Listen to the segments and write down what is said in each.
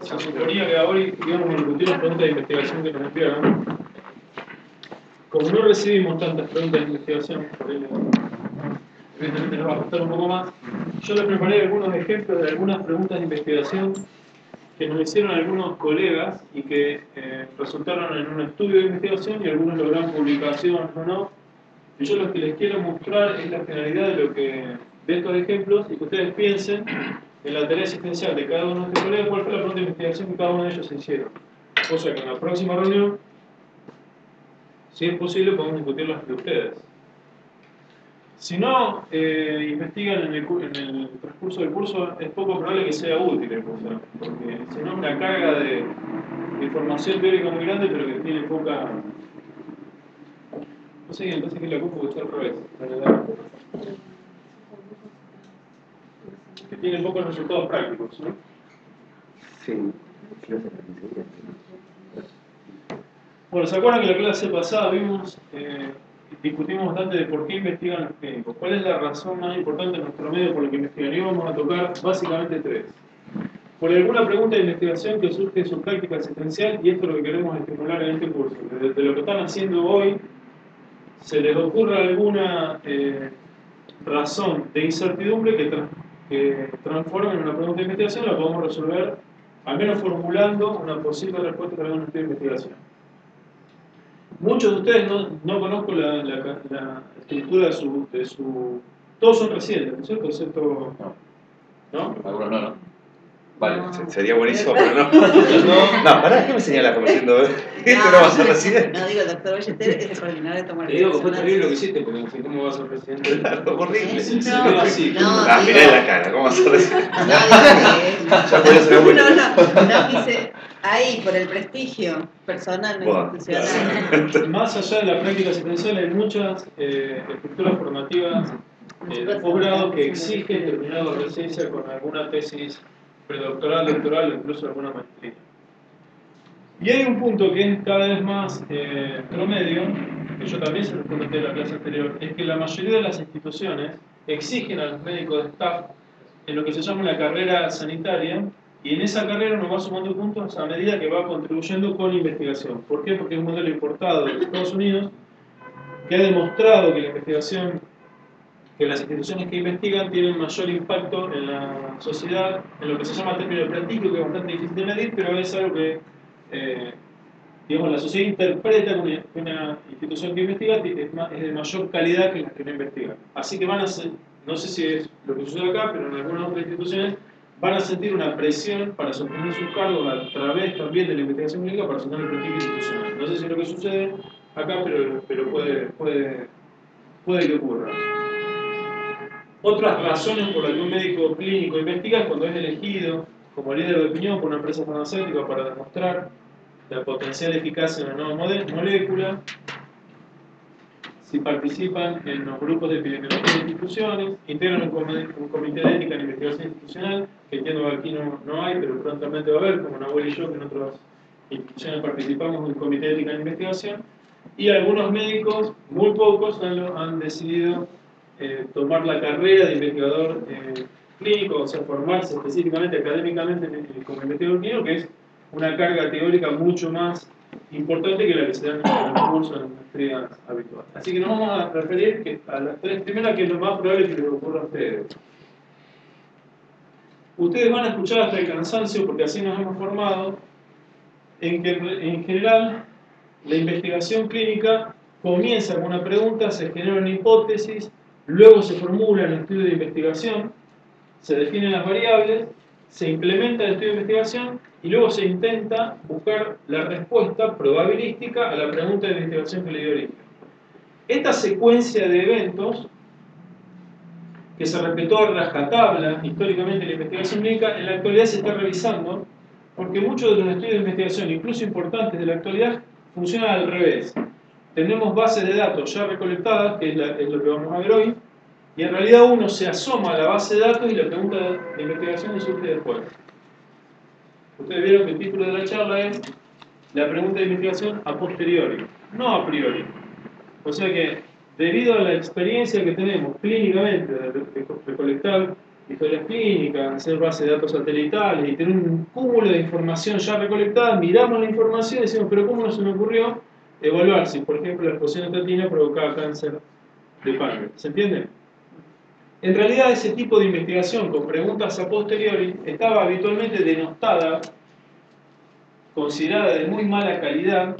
Se suponía que hoy íbamos a discutir las preguntas de investigación que nos enviaron. Como no recibimos tantas preguntas de investigación, por ello, evidentemente nos va a costar un poco más, yo les preparé algunos ejemplos de algunas preguntas de investigación que nos hicieron algunos colegas y que resultaron en un estudio de investigación y algunos lograron publicación o no. Y yo lo que les quiero mostrar es la finalidad de estos ejemplos y que ustedes piensen en la tarea asistencial de cada uno de estos colegas, cuál fue la pregunta de investigación que cada uno de ellos se hicieron. O sea que en la próxima reunión, si es posible, podemos discutir las de ustedes. Si no investigan en el transcurso del curso, es poco probable que sea útil el curso, porque si no es una carga de información teórica muy grande, pero que tiene poca... No sé, entonces que la ocupo que está al revés. Que tiene pocos resultados prácticos, ¿no? Sí. Bueno, ¿se acuerdan que la clase pasada discutimos bastante de por qué investigan los clínicos? ¿Cuál es la razón más importante en nuestro medio por la que investigan? Y vamos a tocar básicamente tres. Por alguna pregunta de investigación que surge de su práctica asistencial, y esto es lo que queremos estimular en este curso. Que de lo que están haciendo hoy, se les ocurra alguna razón de incertidumbre que transforme en una pregunta de investigación, la podemos resolver, al menos formulando una posible respuesta para un estudio de investigación. Muchos de ustedes no conozco la estructura de su... Todos son residentes, ¿no es cierto? Excepto... ¿No? Algunos no. Vale, sería buenísimo, pero no. No, pará, ¿qué me señalas como diciendo? ¿Este no va a ser residente? No, digo, el doctor Belleter es el coordinador de tomar. Te digo que fue terrible lo que hiciste, porque no sé cómo vas a ser presidente. Claro, horrible. Se ve así. Mirá en la cara, ¿cómo va a ser residente? Ya podía ser abuelo. No quise. Ahí, por el prestigio personal, no institucional. Claro. Más allá de la práctica asistencial, hay muchas estructuras formativas de posgrado que exigen terminar la residencia con alguna tesis predoctoral, doctoral o incluso alguna maestría. Y hay un punto que es cada vez más promedio, que yo también se lo comenté en la clase anterior, es que la mayoría de las instituciones exigen a los médicos de staff en lo que se llama una carrera sanitaria, y en esa carrera uno va sumando puntos a medida que va contribuyendo con investigación. ¿Por qué? Porque es un modelo importado de los Estados Unidos que ha demostrado que la investigación, que las instituciones que investigan tienen mayor impacto en la sociedad, en lo que se llama término de prestigio, que es bastante difícil de medir, pero es algo que digamos, la sociedad interpreta que una institución que investiga es de mayor calidad que las que no investigan. Así que van a ser, no sé si es lo que sucede acá, pero en algunas otras instituciones van a sentir una presión para sostener sus cargos a través también de la investigación clínica para sostener el prestigio institucional. No sé si es lo que sucede acá, pero puede que ocurra. Otras razones por las que un médico clínico investiga es cuando es elegido como líder de opinión por una empresa farmacéutica para demostrar la potencial eficacia de una nueva molécula, si participan en los grupos de epidemiología de instituciones, integran un comité de ética en investigación institucional, que entiendo que aquí no hay, pero prontamente va a haber, como Nahuel y yo, que en otras instituciones participamos en un comité de ética en investigación, y algunos médicos, muy pocos, han decidido tomar la carrera de investigador clínico, o sea, formarse específicamente académicamente como investigador clínico, que es una carga teórica mucho más importante que la que se da en el curso de la maestría habitual. Así que nos vamos a referir a las tres primeras, que es lo más probable que les ocurra a ustedes. Ustedes van a escuchar hasta el cansancio, porque así nos hemos formado, en que en general la investigación clínica comienza con una pregunta, se genera una hipótesis, luego se formula el estudio de investigación, se definen las variables, se implementa el estudio de investigación y luego se intenta buscar la respuesta probabilística a la pregunta de investigación que le dio origen. Esta secuencia de eventos, que se respetó a rajatabla históricamente en la investigación clínica, en la actualidad se está revisando porque muchos de los estudios de investigación, incluso importantes de la actualidad, funcionan al revés. Tenemos bases de datos ya recolectadas, que es lo que vamos a ver hoy, y en realidad uno se asoma a la base de datos y la pregunta de investigación le surge después. Ustedes vieron que el título de la charla es la pregunta de investigación a posteriori, no a priori. O sea que, debido a la experiencia que tenemos clínicamente de recolectar historias clínicas, hacer bases de datos satelitales y tener un cúmulo de información ya recolectada, miramos la información y decimos, pero ¿cómo no se me ocurrió evaluar si, por ejemplo, la exposición a estatina provocaba cáncer de páncreas? ¿Se entiende? En realidad, ese tipo de investigación con preguntas a posteriori estaba habitualmente denostada, considerada de muy mala calidad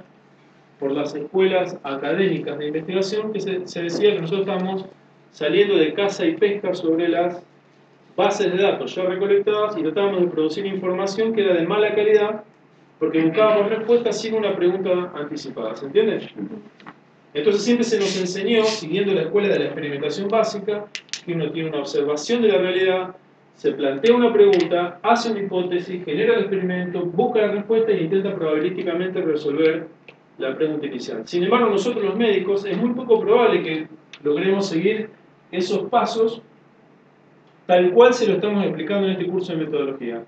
por las escuelas académicas de investigación, que se decía que nosotros estamos saliendo de caza y pesca sobre las bases de datos ya recolectadas y tratábamos de producir información que era de mala calidad porque buscábamos respuestas sin una pregunta anticipada. ¿Se entiende? Entonces siempre se nos enseñó, siguiendo la escuela de la experimentación básica, que uno tiene una observación de la realidad, se plantea una pregunta, hace una hipótesis, genera el experimento, busca la respuesta e intenta probabilísticamente resolver la pregunta inicial. Sin embargo, nosotros los médicos es muy poco probable que logremos seguir esos pasos tal cual se lo estamos explicando en este curso de metodología.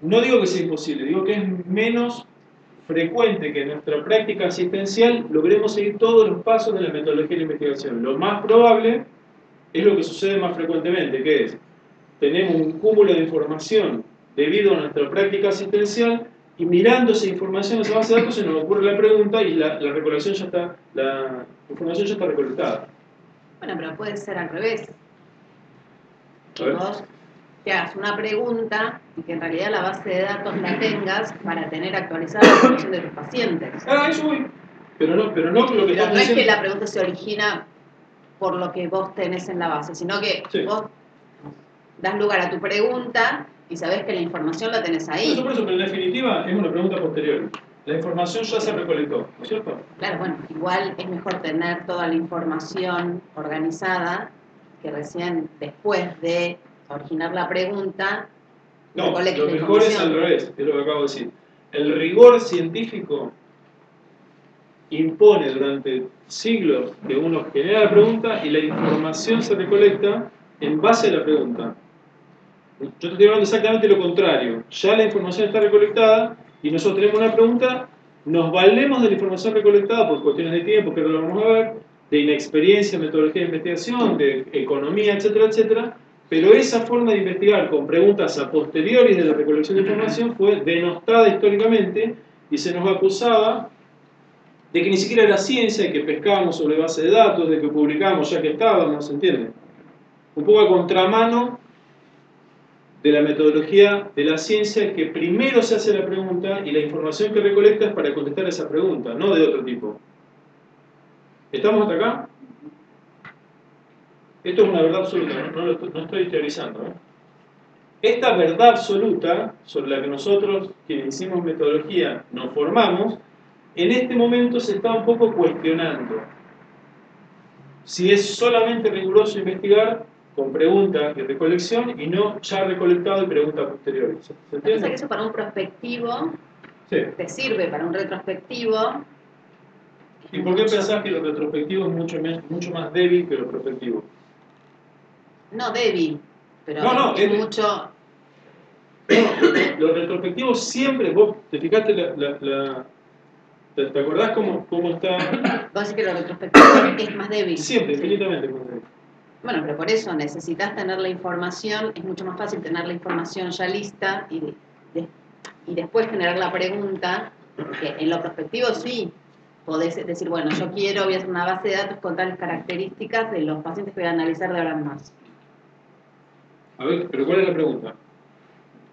No digo que sea imposible, digo que es menos frecuente que en nuestra práctica asistencial logremos seguir todos los pasos de la metodología de la investigación. Lo más probable es lo que sucede más frecuentemente, que es, tenemos un cúmulo de información debido a nuestra práctica asistencial y mirando esa información, esa base de datos, se nos ocurre la pregunta y la recolección ya está, la información ya está recolectada. Bueno, pero puede ser al revés. Que vos te hagas una pregunta y que en realidad la base de datos la tengas para tener actualizada la información de tus pacientes. Ah, eso voy. Pero no lo que Pero no es diciendo... que la pregunta se origina por lo que vos tenés en la base, sino que sí. Vos das lugar a tu pregunta y sabés que la información la tenés ahí. Por eso, pero en definitiva es una pregunta posterior. La información ya se recolectó, ¿no es cierto? Claro, bueno, igual es mejor tener toda la información organizada que recién después de originar la pregunta. No, lo mejor es al revés, es lo que acabo de decir. El rigor científico impone durante siglos que uno genera la pregunta y la información se recolecta en base a la pregunta. Yo te estoy hablando exactamente lo contrario. Ya la información está recolectada y nosotros tenemos una pregunta, nos valemos de la información recolectada por cuestiones de tiempo, que ahora lo vamos a ver, de inexperiencia, metodología de investigación, de economía, etcétera, etcétera, pero esa forma de investigar con preguntas a posteriori de la recolección de información fue denostada históricamente y se nos acusaba de que ni siquiera era ciencia, de que pescábamos sobre base de datos, de que publicábamos ya que estábamos, ¿entienden? Un poco a contramano de la metodología de la ciencia, que primero se hace la pregunta y la información que recolecta es para contestar esa pregunta, no de otro tipo. ¿Estamos hasta acá? Esto es una verdad absoluta, no estoy teorizando. Esta verdad absoluta, sobre la que nosotros, quienes hicimos metodología, nos formamos, en este momento se está un poco cuestionando si es solamente riguroso investigar con preguntas de recolección y no ya recolectado y preguntas posteriores. ¿Se entiende? Piensa que eso para un prospectivo te sirve, para un retrospectivo. ¿Y por qué pensás que lo retrospectivo es mucho más débil que lo prospectivo? No débil, pero es mucho... Lo retrospectivo siempre, vos te fijaste ¿te acordás cómo está? Vos decís que lo retrospectivo es más débil. Siempre, infinitamente más débil. Bueno, pero por eso necesitas tener la información, es mucho más fácil tener la información ya lista y después generar la pregunta, porque en lo prospectivo sí podés decir, bueno, yo voy a hacer una base de datos con tales características de los pacientes que voy a analizar de ahora en más. A ver, pero ¿cuál es la pregunta?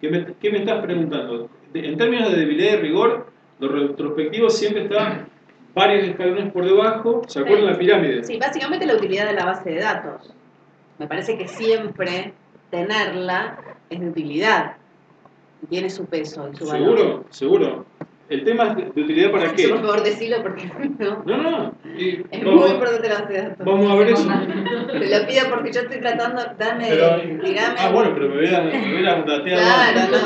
¿Qué me estás preguntando? En términos de debilidad y rigor, lo retrospectivo siempre está varios escalones por debajo. ¿Se acuerdan la pirámide? Sí, básicamente la utilidad de la base de datos. Me parece que siempre tenerla es de utilidad. Tiene su peso y su valor. ¿Seguro? ¿Seguro? El tema es de utilidad para qué. Por favor, decilo porque no. No. Es muy importante la base de datos. Vamos a ver eso. Te lo pido porque yo estoy tratando, dígame. Bueno, pero me hubieras dateado. Claro, no.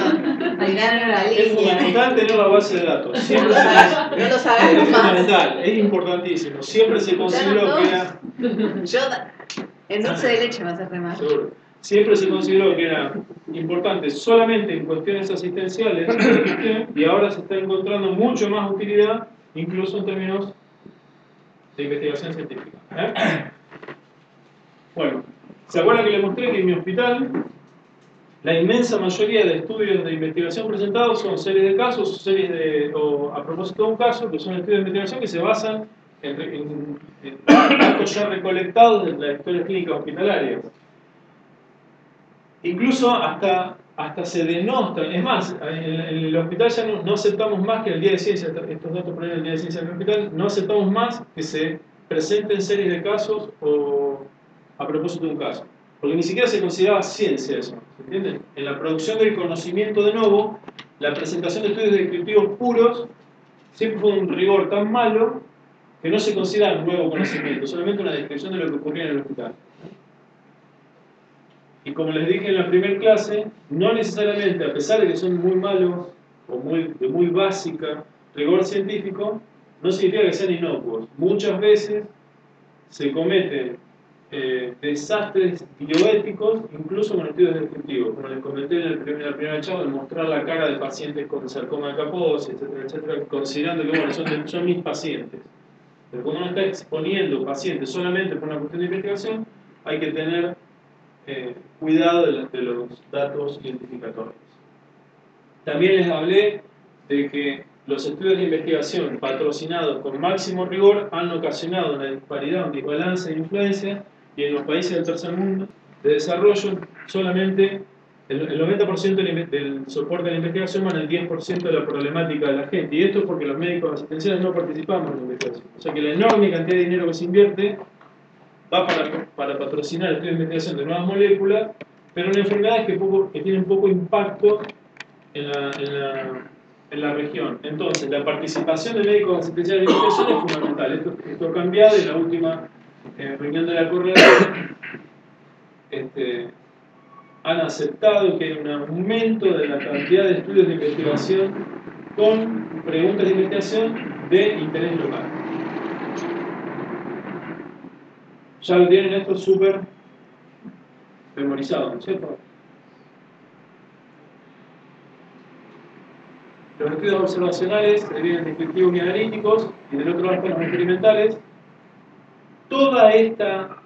Dígame una línea. Es fundamental tener la base de datos. Siempre no lo sabemos es más. fundamental, es importantísimo. Siempre se consideró que era... Yo, en dulce de leche me hace re mal. Seguro. Siempre se consideró que era importante solamente en cuestiones asistenciales y ahora se está encontrando mucho más utilidad, incluso en términos de investigación científica. Bueno, ¿se acuerdan que les mostré que en mi hospital La inmensa mayoría de estudios de investigación presentados son series de casos, o a propósito de un caso, que son estudios de investigación que se basan en datos ya recolectados de las historias clínicas hospitalarias. Incluso hasta se denostan. Es más, en el hospital ya no aceptamos más que en el día de ciencia, estos datos por ahí en el día de ciencia del hospital, no aceptamos más que se presenten series de casos o a propósito de un caso. Porque ni siquiera se consideraba ciencia eso, ¿se entiende? En la producción del conocimiento de nuevo, la presentación de estudios descriptivos puros siempre fue un rigor tan malo que no se considera nuevo conocimiento, solamente una descripción de lo que ocurría en el hospital. Y como les dije en la primera clase, no necesariamente, a pesar de que son muy malos o de muy básica rigor científico, no significa que sean inocuos. Muchas veces se cometen desastres bioéticos, incluso con estudios descriptivos. Como les comenté en la primera charla, el mostrar la cara de pacientes con sarcoma de Kaposi, etcétera, etcétera, considerando que bueno, son mis pacientes. Pero cuando uno está exponiendo pacientes solamente por una cuestión de investigación, hay que tener cuidado de los datos identificatorios. También les hablé de que los estudios de investigación patrocinados con máximo rigor han ocasionado una disparidad, un desbalance de influencia, y en los países del tercer mundo de desarrollo solamente el 90% del soporte de la investigación va en el 10% de la problemática de la gente, y esto es porque los médicos asistenciales no participamos en la investigación. O sea que la enorme cantidad de dinero que se invierte va para patrocinar el estudio de investigación de nuevas moléculas, pero en enfermedades que tienen poco impacto en la región. Entonces, la participación de médicos asistenciales en investigación es fundamental. Esto ha cambiado en la última reunión de la correlación. Han aceptado que hay un aumento de la cantidad de estudios de investigación con preguntas de investigación de interés local. Ya lo tienen esto súper memorizado, ¿no es cierto? Los estudios observacionales se dividen en descriptivos y analíticos, y del otro lado están los experimentales. Toda esta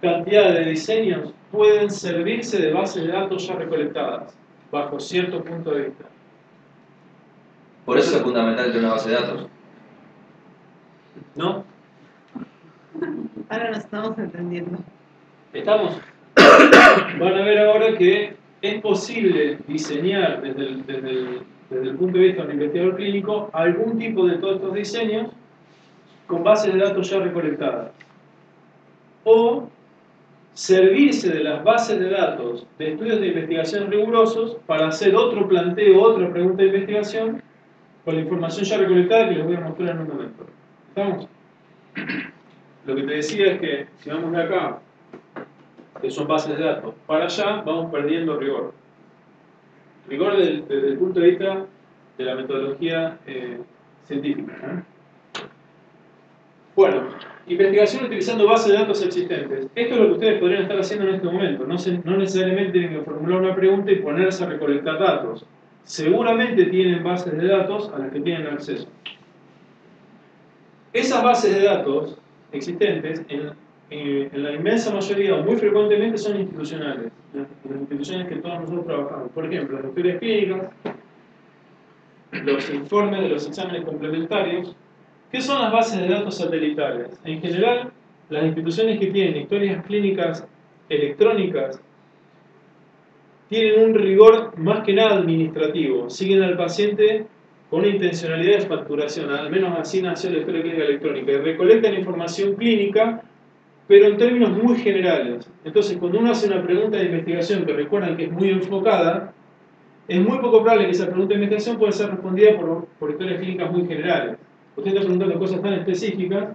cantidad de diseños pueden servirse de bases de datos ya recolectadas, bajo cierto punto de vista. Por eso es fundamental tener una base de datos. ¿No? Ahora nos estamos entendiendo. ¿Estamos? Van a ver ahora que es posible diseñar desde el punto de vista de un investigador clínico algún tipo de todos estos diseños con bases de datos ya recolectadas. O servirse de las bases de datos de estudios de investigación rigurosos para hacer otro planteo, otra pregunta de investigación con la información ya recolectada que les voy a mostrar en un momento. ¿Estamos? Lo que te decía es que si vamos de acá, que son bases de datos, para allá vamos perdiendo rigor. Rigor desde el punto de vista de la metodología científica. Bueno, investigación utilizando bases de datos existentes. Esto es lo que ustedes podrían estar haciendo en este momento. No necesariamente tienen que formular una pregunta y ponerse a recolectar datos. Seguramente tienen bases de datos a las que tienen acceso. Esas bases de datos existentes, en la inmensa mayoría, o muy frecuentemente, son institucionales. Las instituciones que todos nosotros trabajamos. Por ejemplo, las historias clínicas, los informes de los exámenes complementarios. ¿Qué son las bases de datos satelitales? En general, las instituciones que tienen historias clínicas electrónicas tienen un rigor más que nada administrativo. Siguen al paciente con una intencionalidad de facturación, al menos así nació la historia clínica electrónica, y recolectan información clínica, pero en términos muy generales. Entonces, cuando uno hace una pregunta de investigación que recuerdan que es muy enfocada, es muy poco probable que esa pregunta de investigación pueda ser respondida por historias clínicas muy generales. Usted está preguntando cosas tan específicas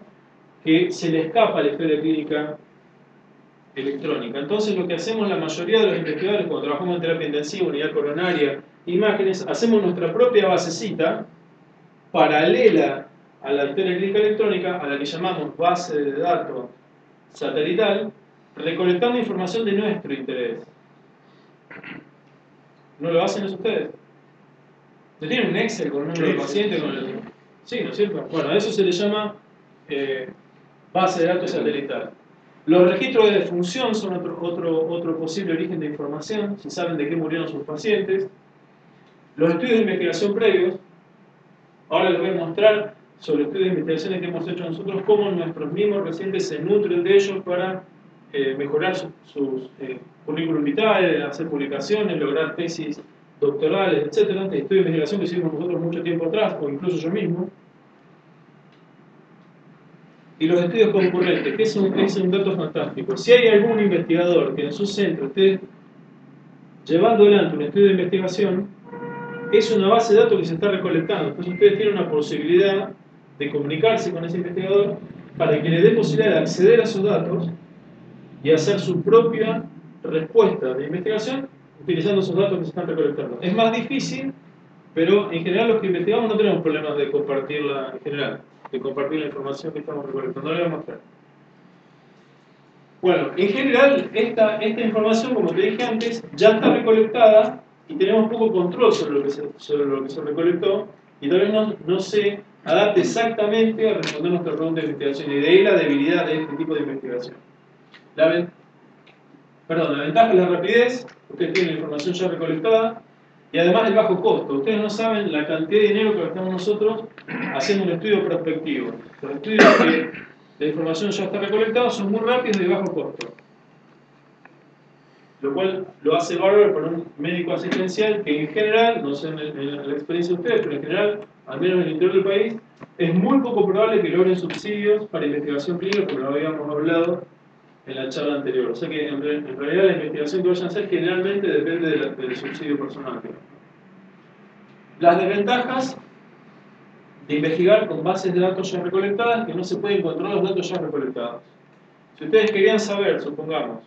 que se le escapa a la historia clínica electrónica. Entonces, lo que hacemos la mayoría de los investigadores cuando trabajamos en terapia intensiva, unidad coronaria, imágenes, hacemos nuestra propia basecita paralela a la historia clínica electrónica, a la que llamamos base de datos satelital, recolectando información de nuestro interés. ¿No lo hacen eso ustedes? ¿No tienen un Excel con un número de pacientes? Sí, ¿no es cierto? Bueno, a eso se le llama base de datos satelital. Los registros de defunción son otro posible origen de información, si saben de qué murieron sus pacientes. Los estudios de investigación previos, ahora les voy a mostrar sobre estudios de investigaciones que hemos hecho nosotros, cómo nuestros mismos residentes se nutren de ellos para mejorar sus currículum vitae, hacer publicaciones, lograr tesis doctorales, etc. Estudios de investigación que hicimos nosotros mucho tiempo atrás, o incluso yo mismo. Y los estudios concurrentes, que es un dato fantástico. Si hay algún investigador que en su centro esté llevando adelante un estudio de investigación, es una base de datos que se está recolectando. Entonces ustedes tienen una posibilidad de comunicarse con ese investigador para que le dé posibilidad de acceder a esos datos y hacer su propia respuesta de investigación utilizando esos datos que se están recolectando. Es más difícil, pero en general los que investigamos no tenemos problemas de compartirla en general, de compartir la información que estamos recolectando. Ahora voy a mostrar. Bueno, en general esta información, como te dije antes, ya está recolectada y tenemos poco control sobre lo que se recolectó y tal vez no se adapte exactamente a responder nuestra pregunta de investigación, y de ahí la debilidad de este tipo de investigación. La ventaja es la rapidez, ustedes tienen la información ya recolectada, y además el bajo costo. Ustedes no saben la cantidad de dinero que gastamos nosotros haciendo un estudio prospectivo. Los estudios que la información ya está recolectada son muy rápidos y de bajo costo. Lo cual lo hace bárbaro para un médico asistencial que en general, no sé en la experiencia de ustedes, pero en general, al menos en el interior del país, es muy poco probable que logren subsidios para investigación clínica, como lo habíamos hablado en la charla anterior. O sea que en realidad la investigación que vayan a hacer generalmente depende del subsidio personal. Las desventajas de investigar con bases de datos ya recolectadas, que no se pueden controlar los datos ya recolectados. Si ustedes querían saber, supongamos,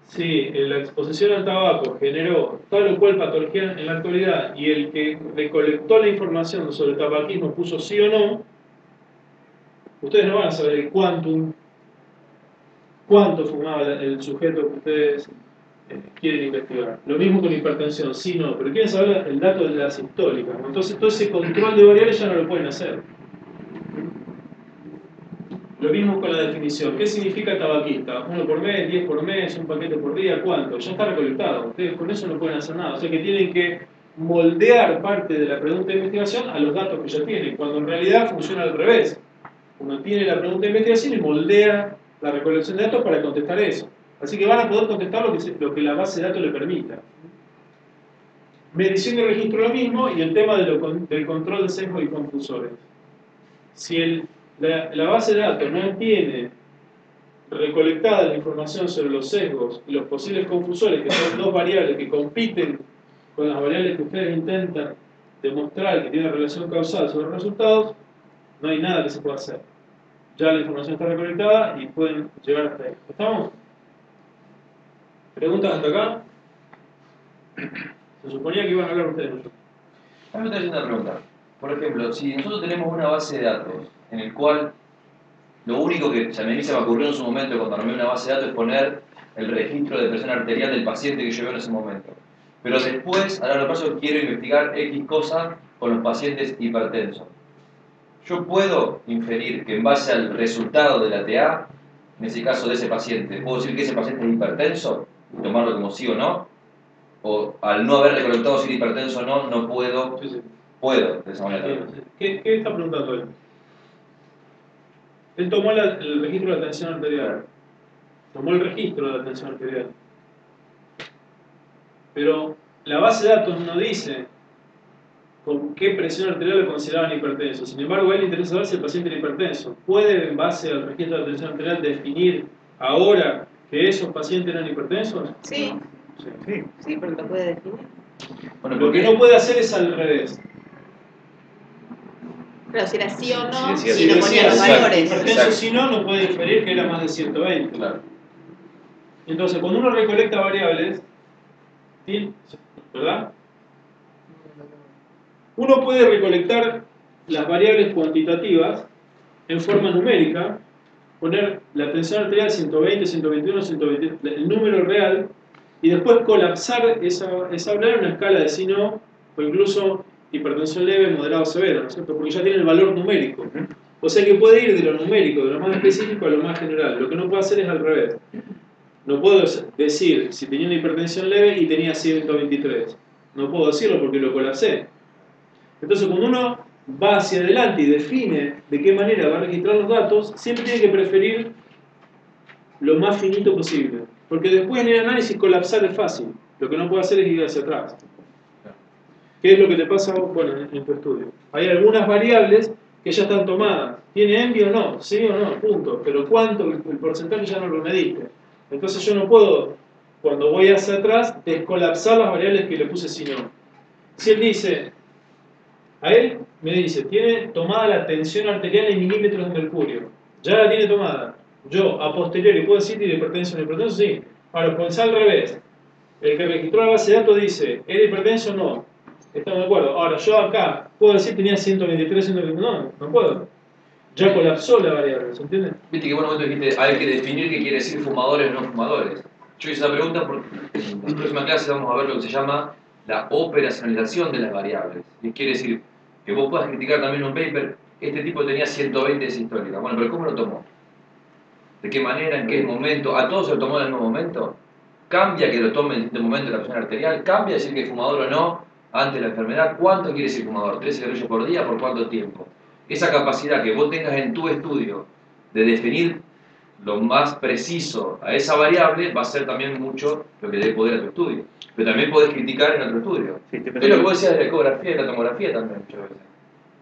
si la exposición al tabaco generó tal o cual patología en la actualidad y el que recolectó la información sobre el tabaquismo puso sí o no, ustedes no van a saber el quantum, cuánto fumaba el sujeto que ustedes quieren investigar. Lo mismo con hipertensión, sí, no, pero quieren saber el dato de la sistólica. Entonces todo ese control de variables ya no lo pueden hacer. Lo mismo con la definición. ¿Qué significa tabaquista? 1 por mes, 10 por mes, un paquete por día, ¿cuánto? Ya está recolectado. Ustedes con eso no pueden hacer nada. O sea que tienen que moldear parte de la pregunta de investigación a los datos que ya tienen, cuando en realidad funciona al revés. Uno tiene la pregunta de investigación y moldea la recolección de datos para contestar eso. Así que van a poder contestar lo que la base de datos le permita. Medición de registro lo mismo, y el tema del control de sesgos y confusores. Si la base de datos no tiene recolectada la información sobre los sesgos y los posibles confusores, que son dos variables que compiten con las variables que ustedes intentan demostrar que tienen relación causal sobre los resultados, no hay nada que se pueda hacer. Ya la información está recolectada y pueden llegar hasta ahí. ¿Estamos? ¿Preguntas hasta acá? Se suponía que iban a hablar ustedes. A mí me está haciendo una pregunta. Por ejemplo, si nosotros tenemos una base de datos en el cual lo único que a mí se me ocurrió en su momento cuando armé una base de datos es poner el registro de presión arterial del paciente que yo veo en ese momento. Pero después, a largo plazo, quiero investigar X cosa con los pacientes hipertensos. Yo puedo inferir que en base al resultado de la TA, en ese caso de ese paciente, puedo decir que ese paciente es hipertenso y tomarlo como sí o no. O al no haber recolectado si es hipertenso o no, no puedo. Sí. Puedo, de esa manera. ¿Qué está preguntando él? Él tomó el registro de la tensión arterial. Tomó el registro de la tensión arterial. Pero la base de datos no dice con qué presión arterial lo consideraban hipertenso. Sin embargo, a él le interesa saber si el paciente era hipertenso. ¿Puede, en base al registro de la tensión arterial, definir ahora que esos pacientes eran hipertensos? Sí. Sí, pero lo puede definir. Bueno, Lo que no puede hacer es al revés. Pero si era sí o no, Sí, y le ponía los valores. Hipertenso si no puede inferir que era más de 120. Claro. Entonces, cuando uno recolecta variables, ¿verdad? Uno puede recolectar las variables cuantitativas en forma numérica, poner la tensión arterial 120, 121, 120, el número real, y después colapsar esa variable en una escala de sí no, o incluso hipertensión leve, moderado, severo, ¿no es cierto? Porque ya tiene el valor numérico. O sea que puede ir de lo numérico, de lo más específico a lo más general. Lo que no puedo hacer es al revés. No puedo decir si tenía una hipertensión leve y tenía 123. No puedo decirlo porque lo colapsé. Entonces, cuando uno va hacia adelante y define de qué manera va a registrar los datos, siempre tiene que preferir lo más finito posible. Porque después en el análisis colapsar es fácil. Lo que no puedo hacer es ir hacia atrás. ¿Qué es lo que te pasa bueno, en tu estudio? Hay algunas variables que ya están tomadas. ¿Tiene envio o no? Sí o no, punto. Pero ¿cuánto? El porcentaje ya no lo mediste. Entonces yo no puedo, cuando voy hacia atrás, descolapsar las variables que le puse si no. Si él dice, a él me dice, tiene tomada la tensión arterial en milímetros de mercurio. Ya la tiene tomada. Yo, a posteriori, ¿puedo decir tiene hipertensión? ¿Hipertenso? Sí. Ahora, pensá al revés. El que registró la base de datos dice, ¿era hipertenso o no? Estamos de acuerdo. Ahora, yo acá, ¿puedo decir tenía 123, 123? No, no puedo. Ya colapsó la variable, ¿se entiende? Viste que bueno, dijiste, hay que definir qué quiere decir fumadores o no fumadores. Yo hice esa pregunta porque en la próxima clase vamos a ver lo que se llama la operacionalización de las variables. Y quiere decir que vos puedas criticar también un paper, este tipo tenía 120 de histórica. Bueno, pero ¿cómo lo tomó? ¿De qué manera? ¿En qué momento? ¿A todos se lo tomó en el mismo momento? ¿Cambia que lo tome en distinto momento la presión arterial? ¿Cambia decir que es fumador o no ante la enfermedad? ¿Cuánto quiere decir fumador? ¿3 cigarrillos por día? ¿Por cuánto tiempo? Esa capacidad que vos tengas en tu estudio de definir lo más preciso a esa variable va a ser también mucho lo que dé poder a tu estudio. Pero también podés criticar en otro estudio. Sí, es lo que vos decías de la ecografía y la tomografía también muchas veces.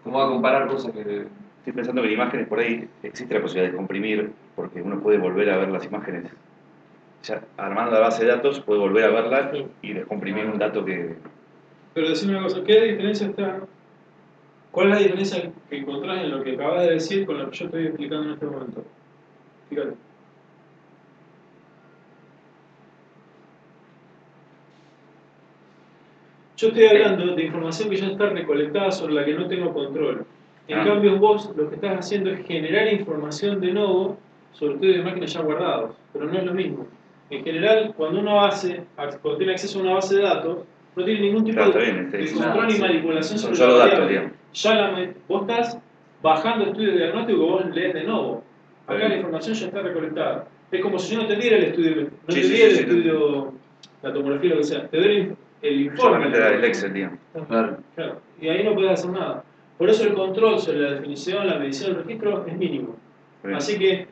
¿Cómo va a comparar cosas que...? Estoy pensando que en imágenes por ahí existe la posibilidad de comprimir, porque uno puede volver a ver las imágenes. Ya armando la base de datos, puede volver a verla y descomprimir un dato que... Pero decime una cosa, ¿qué diferencia está? ¿Cuál es la diferencia que encontrás en lo que acabas de decir con lo que yo estoy explicando en este momento? Fíjate. Yo estoy hablando de información que ya está recolectada sobre la que no tengo control. En cambio, vos lo que estás haciendo es generar información de nuevo sobre estudios de máquinas ya guardados, pero no es lo mismo. En general, cuando uno cuando tiene acceso a una base de datos, no tiene ningún tipo de control ni manipulación sobre solo la datos, variable. Vos estás bajando estudios de diagnóstico que vos lees de nuevo. Acá la información ya está recolectada. Es como si yo no te diera el estudio, no te diera el estudio, la tomografía, lo que sea. Te doy el informe. Solamente el Excel, digamos. Claro. Y ahí no podés hacer nada. Por eso el control sobre la definición, la medición del registro es mínimo. Bien. Así que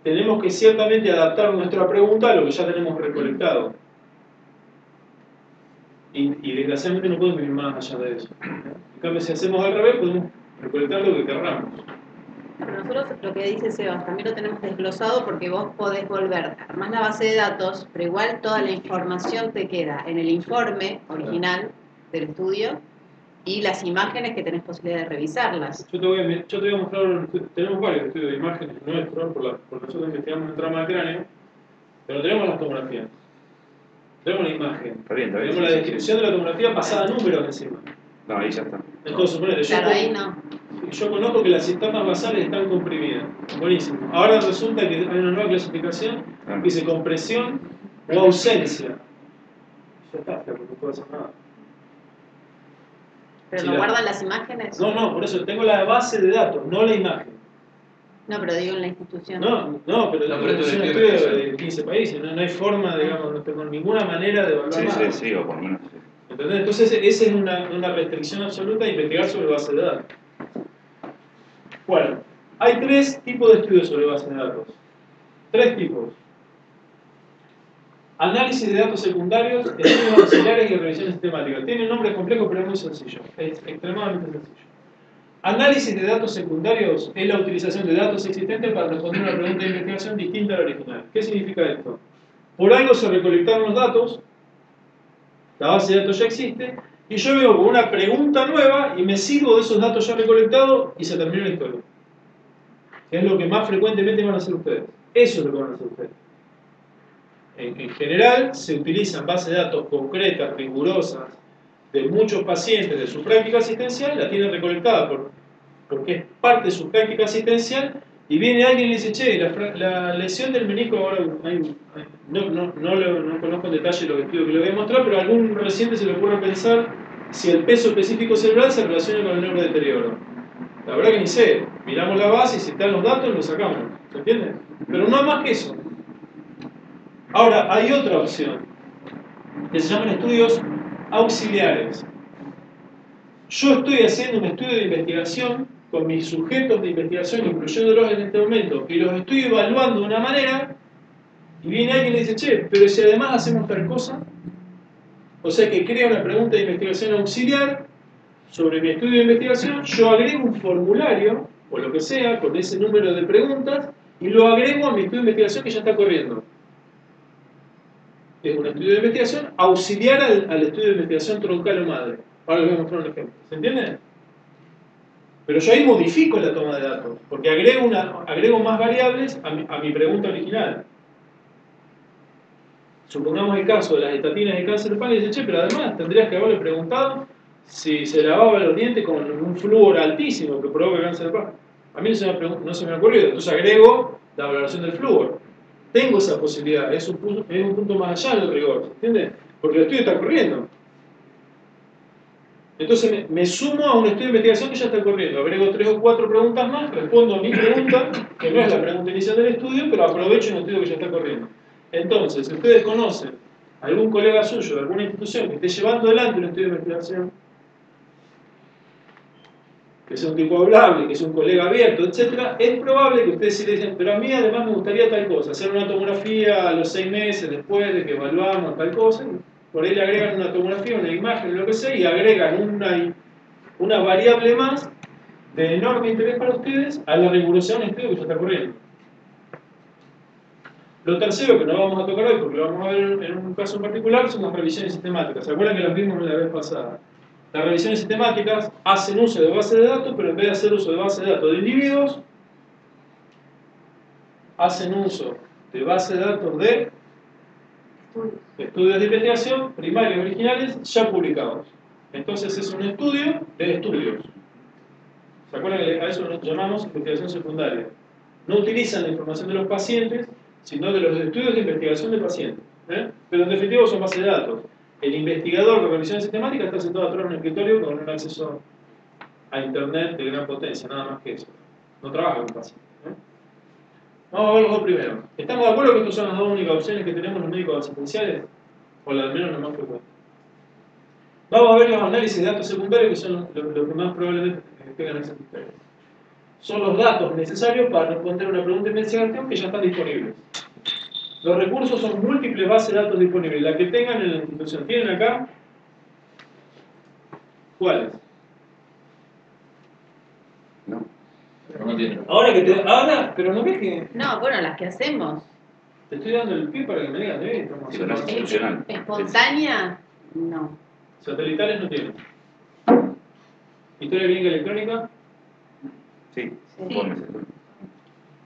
tenemos que ciertamente adaptar nuestra pregunta a lo que ya tenemos recolectado. Y desgraciadamente no podemos ir más allá de eso. En cambio, si hacemos al revés, podemos recolectar lo que querramos. Pero nosotros lo que dice Sebas, también lo tenemos desglosado porque vos podés volver, armás la base de datos, pero igual toda la información te queda en el informe original del estudio y las imágenes que tenés posibilidad de revisarlas. Yo te voy a mostrar, tenemos varios estudios de imágenes nuestros, por nosotros investigamos el trauma del cráneo, pero tenemos las tomografías. Tenemos la imagen. Está bien, tenemos la descripción de la tomografía pasada a números encima. No, ahí ya está. Entonces, suponete, claro, ahí no. Yo conozco que las sintomas basales están comprimidas. Buenísimo. Ahora resulta que hay una nueva clasificación que dice compresión o ausencia. Ya está, no puedo hacer nada. ¿Pero no guardan las imágenes? No, por eso tengo la base de datos, no la imagen. No, pero digo en la institución. No, pero la institución es un estudio de 15 países, no hay forma, digamos, no tengo ninguna manera de evaluar nada. Sí, o por lo menos. ¿Entendés? Entonces, esa es una restricción absoluta de investigar sobre base de datos. Bueno, hay 3 tipos de estudios sobre base de datos. 3 tipos. Análisis de datos secundarios, estudios auxiliares y revisión sistemática. Tiene nombres complejos, pero es muy sencillo. Es extremadamente sencillo. Análisis de datos secundarios es la utilización de datos existentes para responder una pregunta de investigación distinta a la original. ¿Qué significa esto? Por algo se recolectaron los datos, la base de datos ya existe, y yo vengo con una pregunta nueva y me sirvo de esos datos ya recolectados y se terminó la historia. Que es lo que más frecuentemente van a hacer ustedes. Eso es lo que van a hacer ustedes. En general, se utilizan bases de datos concretas, rigurosas, de muchos pacientes de su práctica asistencial, la tienen recolectada porque es parte de su práctica asistencial, y viene alguien y le dice, che, la lesión del menisco, ahora no conozco en detalle lo que le voy a mostrar, pero a algún reciente se le ocurre pensar si el peso específico cerebral se relaciona con el neurodeterioro. La verdad que ni sé. Miramos la base y si están los datos los sacamos. ¿Se entiende? Pero no más que eso. Ahora, hay otra opción que se llaman estudios auxiliares. Yo estoy haciendo un estudio de investigación con mis sujetos de investigación, incluyéndolos en este momento, y los estoy evaluando de una manera, y viene alguien y le dice, che, pero si además hacemos tal cosa, o sea que crea una pregunta de investigación auxiliar sobre mi estudio de investigación, yo agrego un formulario, o lo que sea, con ese número de preguntas, y lo agrego a mi estudio de investigación que ya está corriendo. Es un estudio de investigación auxiliar al estudio de investigación troncal o madre. Ahora les voy a mostrar un ejemplo. ¿Se entiende? Pero yo ahí modifico la toma de datos, porque agrego más variables a mi pregunta original. Supongamos el caso de las estatinas de cáncer de pan y dice, che, pero además tendrías que haberle preguntado si se lavaba los dientes con un flúor altísimo que provoca cáncer de pan. A mí no se me ha ocurrido, entonces agrego la valoración del flúor. Tengo esa posibilidad, es un punto más allá del rigor, ¿se entiende? Porque el estudio está corriendo. Entonces me sumo a un estudio de investigación que ya está corriendo, agrego 3 o 4 preguntas más, respondo a mi pregunta, que no es la pregunta inicial del estudio, pero aprovecho un estudio que ya está corriendo. Entonces, si ustedes conocen a algún colega suyo de alguna institución que esté llevando adelante un estudio de investigación, que sea un tipo hablable, que sea un colega abierto, etc., es probable que ustedes sí le dicen, pero a mí además me gustaría tal cosa, hacer una tomografía a los 6 meses después de que evaluamos tal cosa. Por ahí le agregan una tomografía, una imagen, lo que sea, y agregan una variable más de enorme interés para ustedes a la rigurosidad de un estudio que ya está corriendo. Lo tercero, que no vamos a tocar hoy porque lo vamos a ver en un caso en particular, son las revisiones sistemáticas. ¿Se acuerdan que las vimos la vez pasada? Las revisiones sistemáticas hacen uso de bases de datos, pero en vez de hacer uso de bases de datos de individuos, hacen uso de bases de datos de estudios de investigación primarios originales ya publicados. Entonces es un estudio de estudios. ¿Se acuerdan que a eso nos llamamos investigación secundaria? No utilizan la información de los pacientes, sino de los estudios de investigación de pacientes. Pero en definitiva son bases de datos. El investigador de revisión sistemática está sentado atrás en un escritorio con un acceso a internet de gran potencia, nada más que eso. No trabaja con pacientes. Vamos a ver los dos primero. ¿Estamos de acuerdo que estas son las dos únicas opciones que tenemos los médicos asistenciales? O la menos la más frecuente. Vamos a ver los análisis de datos secundarios, que son los que más probablemente tengan acceso a ustedes. Son los datos necesarios para responder una pregunta de investigación que ya están disponibles. Los recursos son múltiples bases de datos disponibles. La que tengan en la institución. ¿Tienen acá? ¿Cuáles? No. No tiene. Ahora, pero no ves que No, bueno, las que hacemos. te estoy dando el pie para que me digas, Sí, pero no es institucional. ¿Espontánea? No. Satelitales no tienen. ¿Historia clínica electrónica? Sí, informes.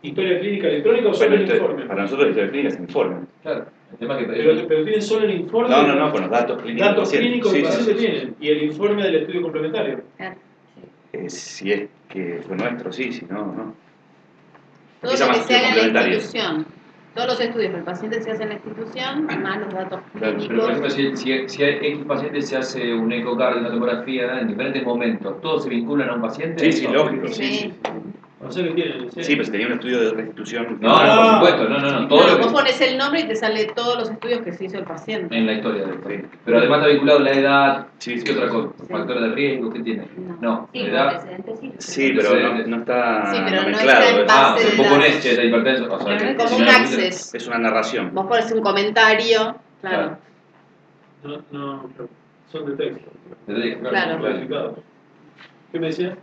¿Historia clínica electrónica o solo el informe? Para nosotros la historia clínica es informe. Claro, el tema es que Pero tienen solo el informe. No, con los datos clínicos. Datos clínicos que Sí, pacientes sí. tienen. Y el informe del estudio complementario. Claro. Si es que fue nuestro, sí, si no, no. Todo Esa lo que más se haga en la complementaria. institución. Todos los estudios del paciente se hacen en la institución, más los datos Claro, clínicos. pero por ejemplo, si hay X pacientes se hace un ecocardio, una tomografía en diferentes momentos, ¿todos se vinculan a un paciente? Sí, ¿No? lógico. Sí. No sé qué tienen. Sí, pero si tenía un estudio de restitución. No, por supuesto, no. Todo Claro, lo vos que pones el nombre y te sale todos los estudios que se hizo el paciente. en la historia del Sí. Pero además está vinculado a la edad, Sí, ¿qué otra cosa? Sí. ¿Factores de riesgo? ¿Qué tiene? No, Sí, la como edad. antecedentes sí. Sí, pero no está Sí, pero no mezclado. está en Ah, base de vos datos. ponés che, la hipertensión, o sea, Pero que no es Como si un no, access. Es una narración. Vos pones un comentario, claro. No, son de texto. Claro. Clasificados. ¿Qué me decían?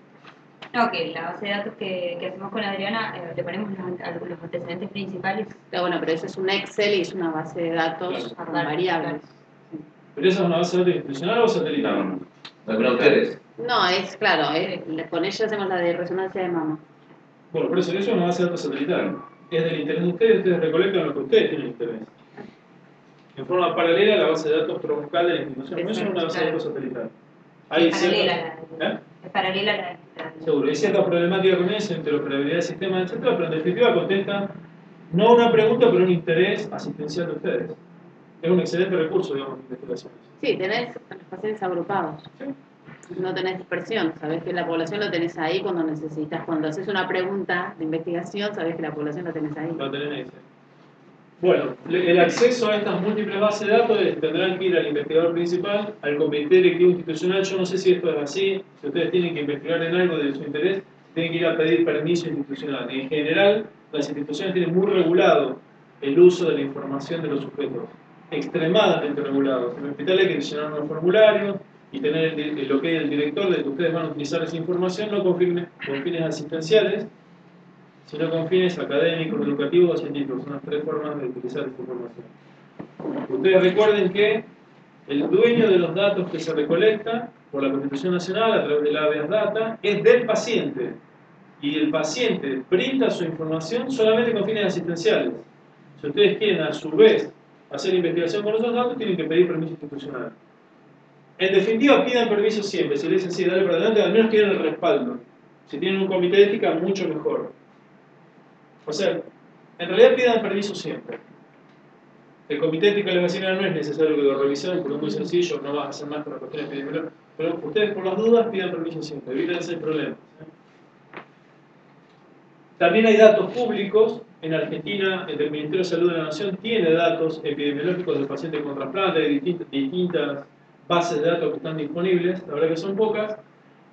No, que la base de datos que hacemos con Adriana, le ponemos los antecedentes principales. Pero bueno, pero eso es un Excel y es una base de datos Claro. con variables. ¿Pero esa es una base de datos institucional o satelital? No. ¿Alguna de ustedes? No, es claro, con ella hacemos la de resonancia de mama. Bueno, por eso es una base de datos satelital. Es del interés de ustedes recolectan lo que ustedes tienen interés. En forma paralela a la base de datos troncal de la institución. No es una base de datos satelital. Hay Es paralela ciertas, es paralela a la. seguro, hay cierta problemática con eso, interoperabilidad de sistemas, etc. Pero en definitiva contesta no una pregunta, pero un interés asistencial de ustedes. Es un excelente recurso, digamos, de investigaciones. Sí, tenés a los pacientes agrupados. no tenés dispersión, sabés que la población lo tenés ahí cuando necesitas, cuando haces una pregunta de investigación, sabés que la población lo tenés ahí. Lo tenés ahí, sí. Bueno, el acceso a estas múltiples bases de datos tendrán que ir al investigador principal, al comité directivo institucional. Yo no sé si esto es así, si ustedes tienen que investigar en algo de su interés, tienen que ir a pedir permiso institucional. Y en general, las instituciones tienen muy regulado el uso de la información de los sujetos, extremadamente regulado. En el hospital hay que llenar unos formularios y tener lo que es el director de que ustedes van a utilizar esa información, no con fines asistenciales, sino con fines académicos, educativos o científicos. Son las tres formas de utilizar esta información. Ustedes recuerden que el dueño de los datos que se recolectan por la Constitución Nacional a través de la habeas data es del paciente. Y el paciente brinda su información solamente con fines asistenciales. Si ustedes quieren a su vez hacer investigación con esos datos, tienen que pedir permiso institucional. En definitiva, pidan permiso siempre. Si les dicen sí, dale para adelante, al menos tienen el respaldo. Si tienen un comité de ética, mucho mejor. O sea, en realidad pidan permiso siempre. El comité de ética les va a decir, no es necesario que lo revisen, porque es muy sencillo, no vas a hacer más con las cuestiones epidemiológicas. Pero ustedes, por las dudas, pidan permiso siempre, evítense problemas. También hay datos públicos. En Argentina, el Ministerio de Salud de la Nación tiene datos epidemiológicos del paciente con trasplante, hay distintas bases de datos que están disponibles, la verdad que son pocas.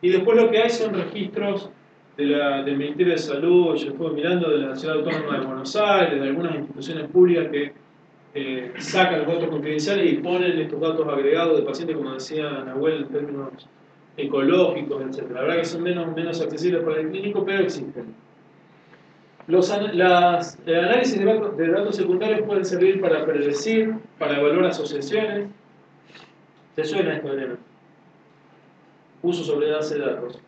Y después lo que hay son registros del Ministerio de Salud, yo estuve mirando de la Ciudad Autónoma de Buenos Aires, de algunas instituciones públicas que sacan los datos confidenciales y ponen estos datos agregados de pacientes, como decía Nahuel, en términos ecológicos, etc. La verdad que son menos accesibles para el clínico, pero existen. El análisis de datos secundarios pueden servir para predecir, para evaluar asociaciones. ¿Te suena esto, Elena? Uso sobre base de datos.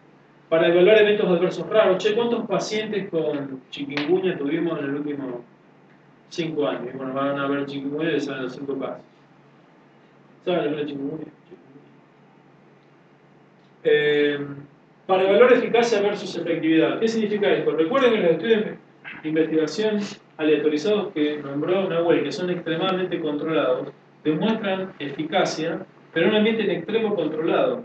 Para evaluar eventos adversos raros. Che, ¿cuántos pacientes con chikungunya tuvimos en el último 5 años? Bueno, van a ver chikungunya y les salen los 5 casos. ¿Saben lo que es chikungunya? Para evaluar eficacia versus efectividad. ¿Qué significa esto? Recuerden que los estudios de investigación aleatorizados que nombró Nahuel, que son extremadamente controlados, demuestran eficacia, pero en un ambiente en extremo controlado.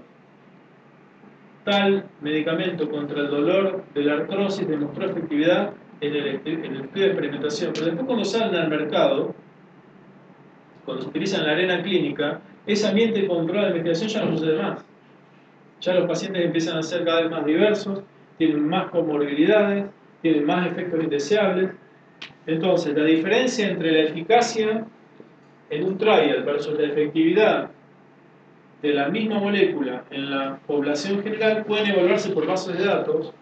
Tal medicamento contra el dolor de la artrosis demostró efectividad en el estudio de experimentación, pero después cuando salen al mercado, cuando se utiliza en la arena clínica, ese ambiente controlado de investigación ya no sucede más. Ya los pacientes empiezan a ser cada vez más diversos, tienen más comorbilidades, tienen más efectos indeseables. Entonces, la diferencia entre la eficacia en un trial versus la efectividad de la misma molécula en la población general pueden evaluarse por bases de datos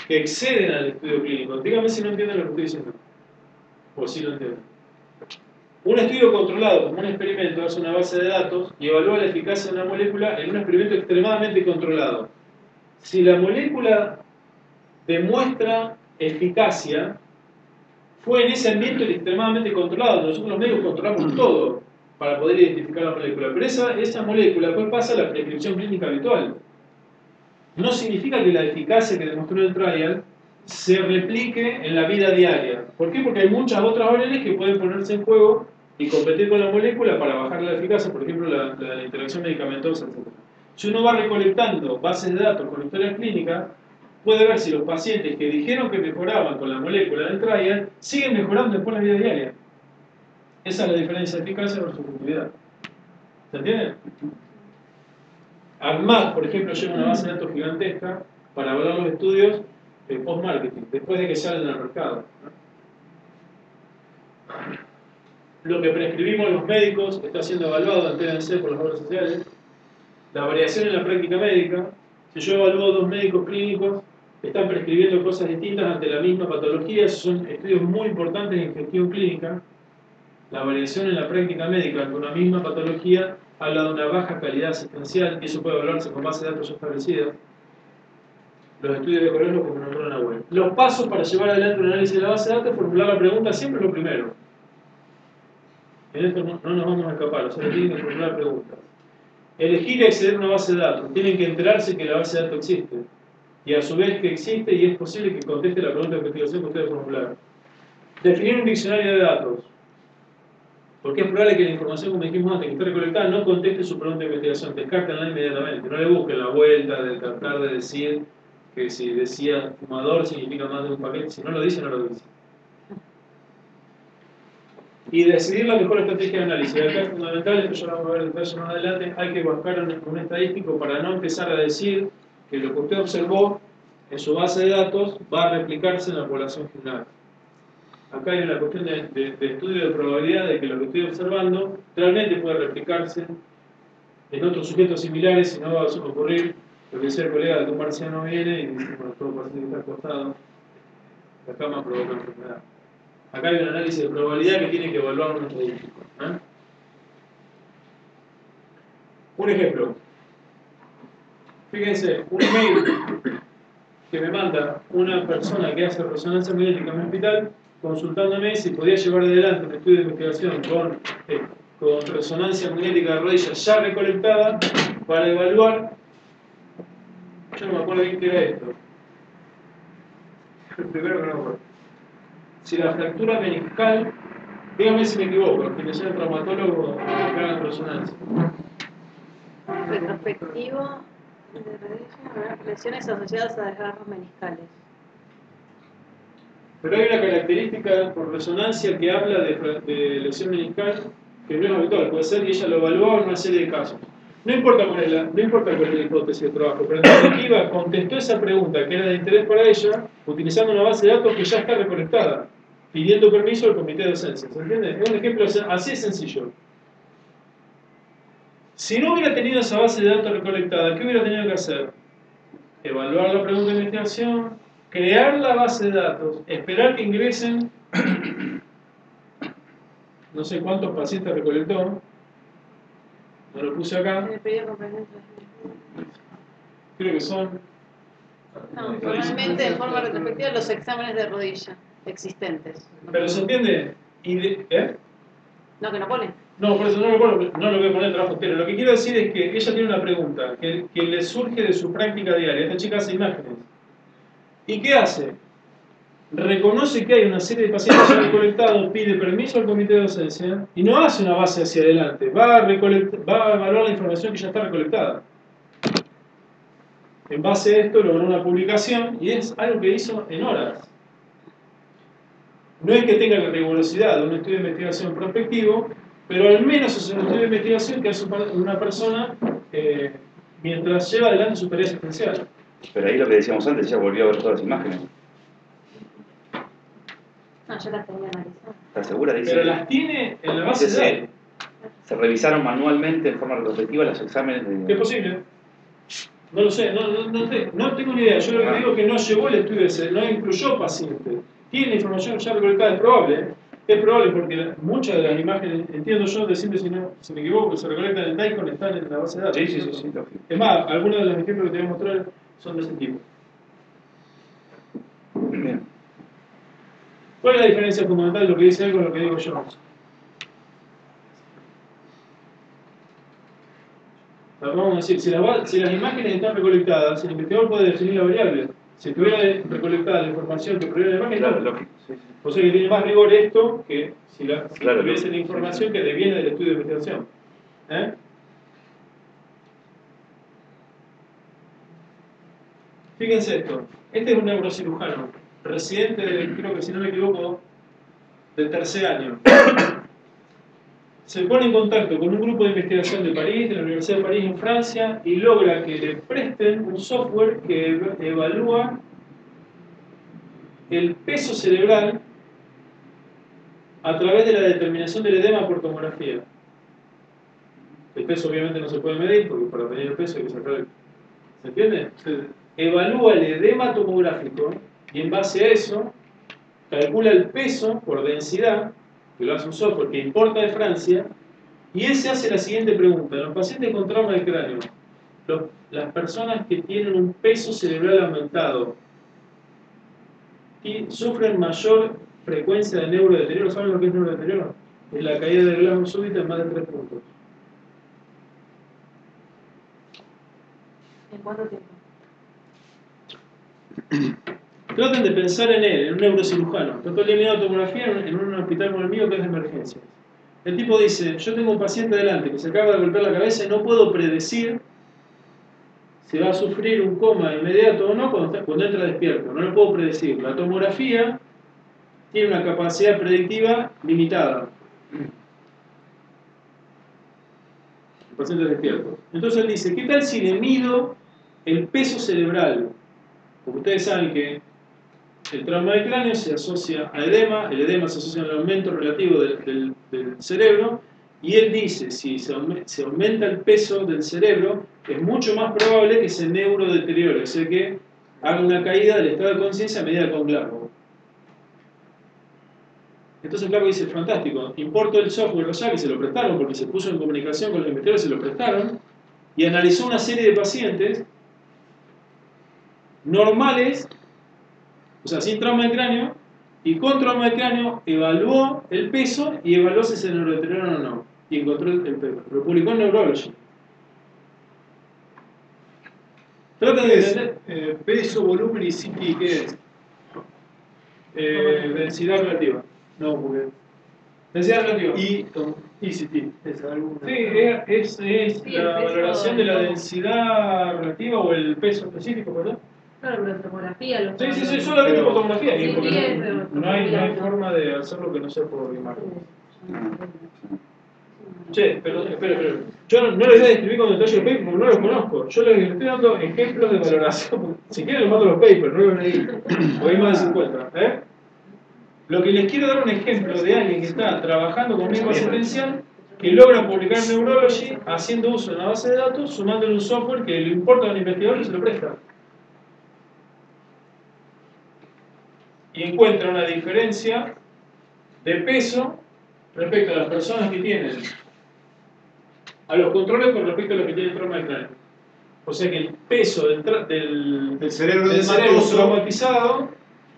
que exceden al estudio clínico. Dígame si no entienden lo que estoy diciendo. O si lo entienden. Un estudio controlado como un experimento hace una base de datos y evalúa la eficacia de una molécula en un experimento extremadamente controlado. Si la molécula demuestra eficacia, fue en ese ambiente extremadamente controlado. Nosotros los médicos controlamos todo para poder identificar la molécula. Pero esa molécula después pasa a la prescripción clínica habitual. No significa que la eficacia que demostró el trial se replique en la vida diaria. ¿Por qué? Porque hay muchas otras variables que pueden ponerse en juego y competir con la molécula para bajar la eficacia, por ejemplo, la interacción medicamentosa, etc. Si uno va recolectando bases de datos con historias clínicas, puede ver si los pacientes que dijeron que mejoraban con la molécula del trial siguen mejorando después en la vida diaria. Esa es la diferencia de eficacia versus efectividad. ¿Se entiende? ACMAT, por ejemplo, lleva una base de datos gigantesca para evaluar los estudios post-marketing, después de que salen al mercado. Lo que prescribimos los médicos está siendo evaluado en TNC por las obras sociales. La variación en la práctica médica. Si yo evalúo 2 médicos clínicos, están prescribiendo cosas distintas ante la misma patología. Esos son estudios muy importantes en gestión clínica. La variación en la práctica médica ante una misma patología habla de una baja calidad asistencial y eso puede evaluarse con base de datos establecida. Los estudios de correo como nombró en la web. Los pasos para llevar adelante un análisis de la base de datos, formular la pregunta siempre es lo primero. En esto no nos vamos a escapar, o sea, tienen que formular preguntas. Elegir y acceder a una base de datos. Tienen que enterarse que la base de datos existe. Y a su vez que existe y es posible que conteste la pregunta de investigación que ustedes formularon. Definir un diccionario de datos. Porque es probable que la información, como dijimos antes, que esté recolectada, no conteste su pregunta de investigación. Descártenla inmediatamente. No le busquen la vuelta de tratar de decir que si decía fumador significa más de un paquete. Si no lo dice, no lo dice. Y decidir la mejor estrategia de análisis. Acá es fundamental, esto ya lo vamos a ver en detalle más adelante, hay que buscar un estadístico para no empezar a decir que lo que usted observó en su base de datos va a replicarse en la población general. Acá hay una cuestión de estudio de probabilidad de que lo que estoy observando realmente puede replicarse en otros sujetos similares y no va a ocurrir lo que decía el colega de que un marciano viene y dice, bueno, todo parece que está acostado, la cama provoca enfermedad. Acá hay un análisis de probabilidad que tiene que evaluar un estadístico. Un ejemplo. Fíjense, un email que me manda una persona que hace resonancia magnética en un hospital consultándome si podía llevar adelante un estudio de investigación con resonancia magnética de rodillas ya recolectada para evaluar, yo no me acuerdo bien qué era esto, el primero que no me acuerdo, si la fractura meniscal, dígame si me equivoco, que sea el traumatólogo que haga resonancia. Retrospectivo de lesiones asociadas a desgarros meniscales. Pero hay una característica por resonancia que habla de lesión meniscal que no es habitual, puede ser que ella lo evaluó en una serie de casos. No importa cuál es la hipótesis de trabajo, pero en definitiva contestó esa pregunta que era de interés para ella utilizando una base de datos que ya está recolectada, pidiendo permiso al comité de docencia. ¿Se entiende? Es un ejemplo así de sencillo. Si no hubiera tenido esa base de datos recolectada, ¿qué hubiera tenido que hacer? Evaluar la pregunta de investigación, crear la base de datos, esperar que ingresen, no sé cuántos pacientes recolectó, no lo puse acá, creo que son... No, normalmente de forma retrospectiva los exámenes de rodilla existentes. Pero se entiende, No, que no pone. No, por eso no lo voy a poner en trabajo entero. Lo que quiero decir es que ella tiene una pregunta que le surge de su práctica diaria. Esta chica hace imágenes. ¿Y qué hace? Reconoce que hay una serie de pacientes ya recolectados, pide permiso al comité de docencia y no hace una base hacia adelante. Va a evaluar la información que ya está recolectada. En base a esto logró una publicación y es algo que hizo en horas. No es que tenga la rigurosidad de un estudio de investigación prospectivo, pero al menos es un estudio de investigación que hace una persona mientras lleva adelante su tarea asistencial. Pero ahí lo que decíamos antes, ya volvió a ver todas las imágenes. No, yo las tenía analizadas. ¿Estás segura? Dice, Pero las tiene en la base de datos. se revisaron manualmente en forma retrospectiva los exámenes de... ¿Es posible? No lo sé, no tengo ni idea. Yo lo que digo es que no llevó el estudio ese, no incluyó pacientes. Tiene información ya recolectada, es probable. Es probable porque muchas de las imágenes, entiendo yo, decirme si me equivoco, que se recolectan en el DICON están en la base de datos. Sí, lógico. Es más, algunos de los ejemplos que te voy a mostrar son de ese tipo. Bien. ¿Cuál es la diferencia fundamental de lo que dice él con lo que digo yo? Vamos a decir, si las imágenes están recolectadas, el investigador puede definir la variable. Si estuviera recolectada la información que proviene de la imagen, Claro, no. lógico. Sí. O sea que tiene más rigor esto que si Claro, tuviese la información que deviene del estudio de investigación. Fíjense esto. Este es un neurocirujano, residente, creo que si no me equivoco, del tercer año. Se pone en contacto con un grupo de investigación de París, de la Universidad de París en Francia, y logra que le presten un software que evalúa el peso cerebral a través de la determinación del edema por tomografía. El peso obviamente no se puede medir, porque para medir el peso hay que sacar el... ¿Se entiende? Evalúa el edema tomográfico y en base a eso calcula el peso por densidad, que lo hace un software que importa de Francia, y él se hace la siguiente pregunta. Los pacientes con trauma del cráneo, las personas que tienen un peso cerebral aumentado, sufren mayor frecuencia de neurodeterioro. ¿Saben lo que es neurodeterioro? Es la caída del glándulo súbita en más de 3 puntos. ¿En cuánto tiempo? Traten de pensar en él, en un neurocirujano. Está todo el día mirando tomografía en un hospital como el mío que es de emergencia. El tipo dice, yo tengo un paciente adelante que se acaba de golpear la cabeza y no puedo predecir si va a sufrir un coma inmediato o no cuando entra despierto. No lo puedo predecir. La tomografía tiene una capacidad predictiva limitada. El paciente despierto. Entonces él dice, ¿qué tal si le mido el peso cerebral? Porque ustedes saben que el trauma de cráneo se asocia a edema, el edema se asocia al aumento relativo del cerebro, y él dice, si se aumenta el peso del cerebro, es mucho más probable que se neurodeteriore, o sea que haga una caída del estado de conciencia a medida con Glasgow. Entonces Glasgow dice, fantástico, importo el software allá, que se lo prestaron porque se puso en comunicación con los investigadores, se lo prestaron, y analizó una serie de pacientes normales, o sea, sin trauma de cráneo, y con trauma de cráneo evaluó el peso y evaluó si se neurodeterioraron o no. Y encontró el peso. Lo publicó en Neurology. Trata de entender peso, volumen y CT, ¿qué es? Densidad relativa. No, porque... Densidad relativa. Y CT. ¿Es algo? Sí, es la valoración de la densidad relativa o el peso específico, ¿verdad? Claro, pero tomografía. Sí, solamente por tomografía. Sí, no hay forma de hacerlo que no sea por imagen. Che, pero yo no les voy a describir con detalle los papers porque no los conozco. Yo les estoy dando ejemplos de valoración. Si quieren les mando los papers, no los leí. O hay más de 50. Lo que les quiero dar un ejemplo de alguien que está trabajando conmigo asistencial que logra publicar en Neurology haciendo uso de una base de datos, sumándole un software que le importa al investigador y se lo presta. Y encuentra una diferencia de peso respecto a las personas que tienen, a los controles con respecto a los que tienen trauma de cráneo. O sea que el peso del cerebro traumatizado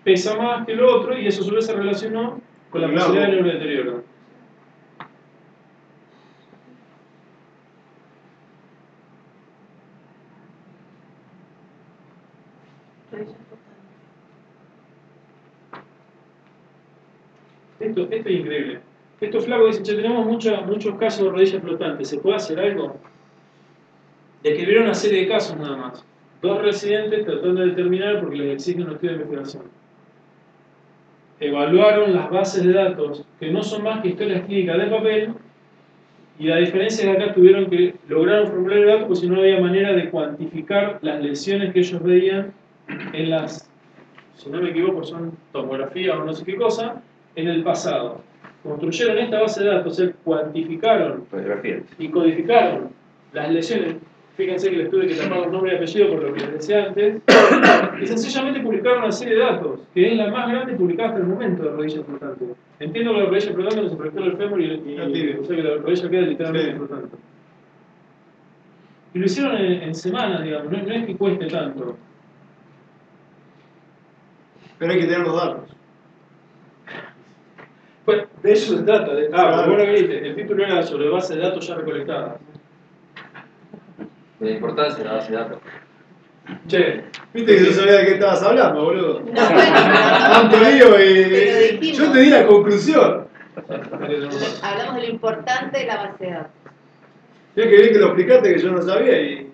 pesa más que el otro y eso solo se relacionó con la posibilidad de neurodeterioro. Esto es increíble. Estos flacos dicen, tenemos muchos casos de rodillas flotantes, ¿se puede hacer algo? Describieron una serie de casos nada más. 2 residentes tratando de determinar porque les exigen un estudio de investigación. Evaluaron las bases de datos que no son más que historias clínicas de papel y la diferencia es que acá tuvieron que lograr un formulario de datos porque si no había manera de cuantificar las lesiones que ellos veían en las, si no me equivoco, son tomografías o no sé qué cosa, en el pasado. Construyeron esta base de datos, cuantificaron y codificaron las lesiones. Fíjense que les tuve que tapar los nombres y apellidos por lo que les decía antes. Y sencillamente publicaron una serie de datos, que es la más grande publicada hasta el momento de rodilla flotante. Entiendo que la rodilla flotante no se fractura el fémur o sea que la rodilla queda literalmente flotante. Y lo hicieron en semanas, digamos, no es que cueste tanto. Pero hay que tener los datos. Pues de eso se trata. Bueno que viste, el título era sobre base de datos ya recolectadas. De la importancia de la base de datos. Che, Viste que no sabía de qué estabas hablando, boludo. No, bueno, Tanto lío y pero dijimos. yo te di la conclusión. Hablamos de lo importante de la base de datos. Yo que bien que lo explicaste que yo no sabía y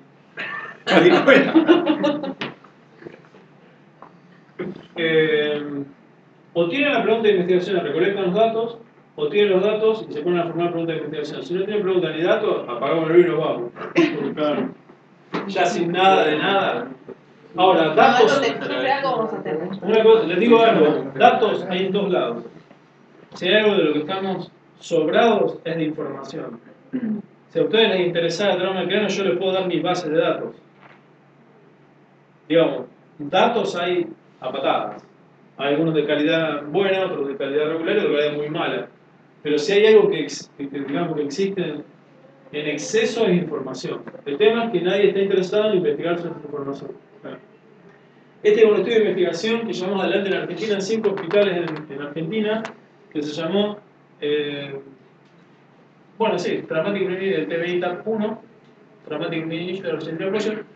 bueno. O tienen la pregunta de investigación, recolectan los datos, o tienen los datos y se ponen a formar preguntas de investigación. Si no tienen preguntas ni datos, apagamos el ruido y nos vamos. Claro. Ya sin nada de nada. Ahora, datos. Siempre algo vamos a hacer. Una cosa, les digo algo, datos hay en 2 lados. Si hay algo de lo que estamos sobrados es de información. Si a ustedes les interesa el trauma de cráneo, yo les puedo dar mis bases de datos. Digamos, datos hay a patadas. Hay algunos de calidad buena, otros de calidad regular y otros de calidad muy mala. Pero si hay algo que digamos que existe en exceso es información. El tema es que nadie está interesado en investigar sobre esa información. Este es un estudio de investigación que llevamos adelante en Argentina, en 5 hospitales en Argentina, que se llamó, Traumatic Brain del TBI TAP 1, Traumatic Brain Injury Argentina Project.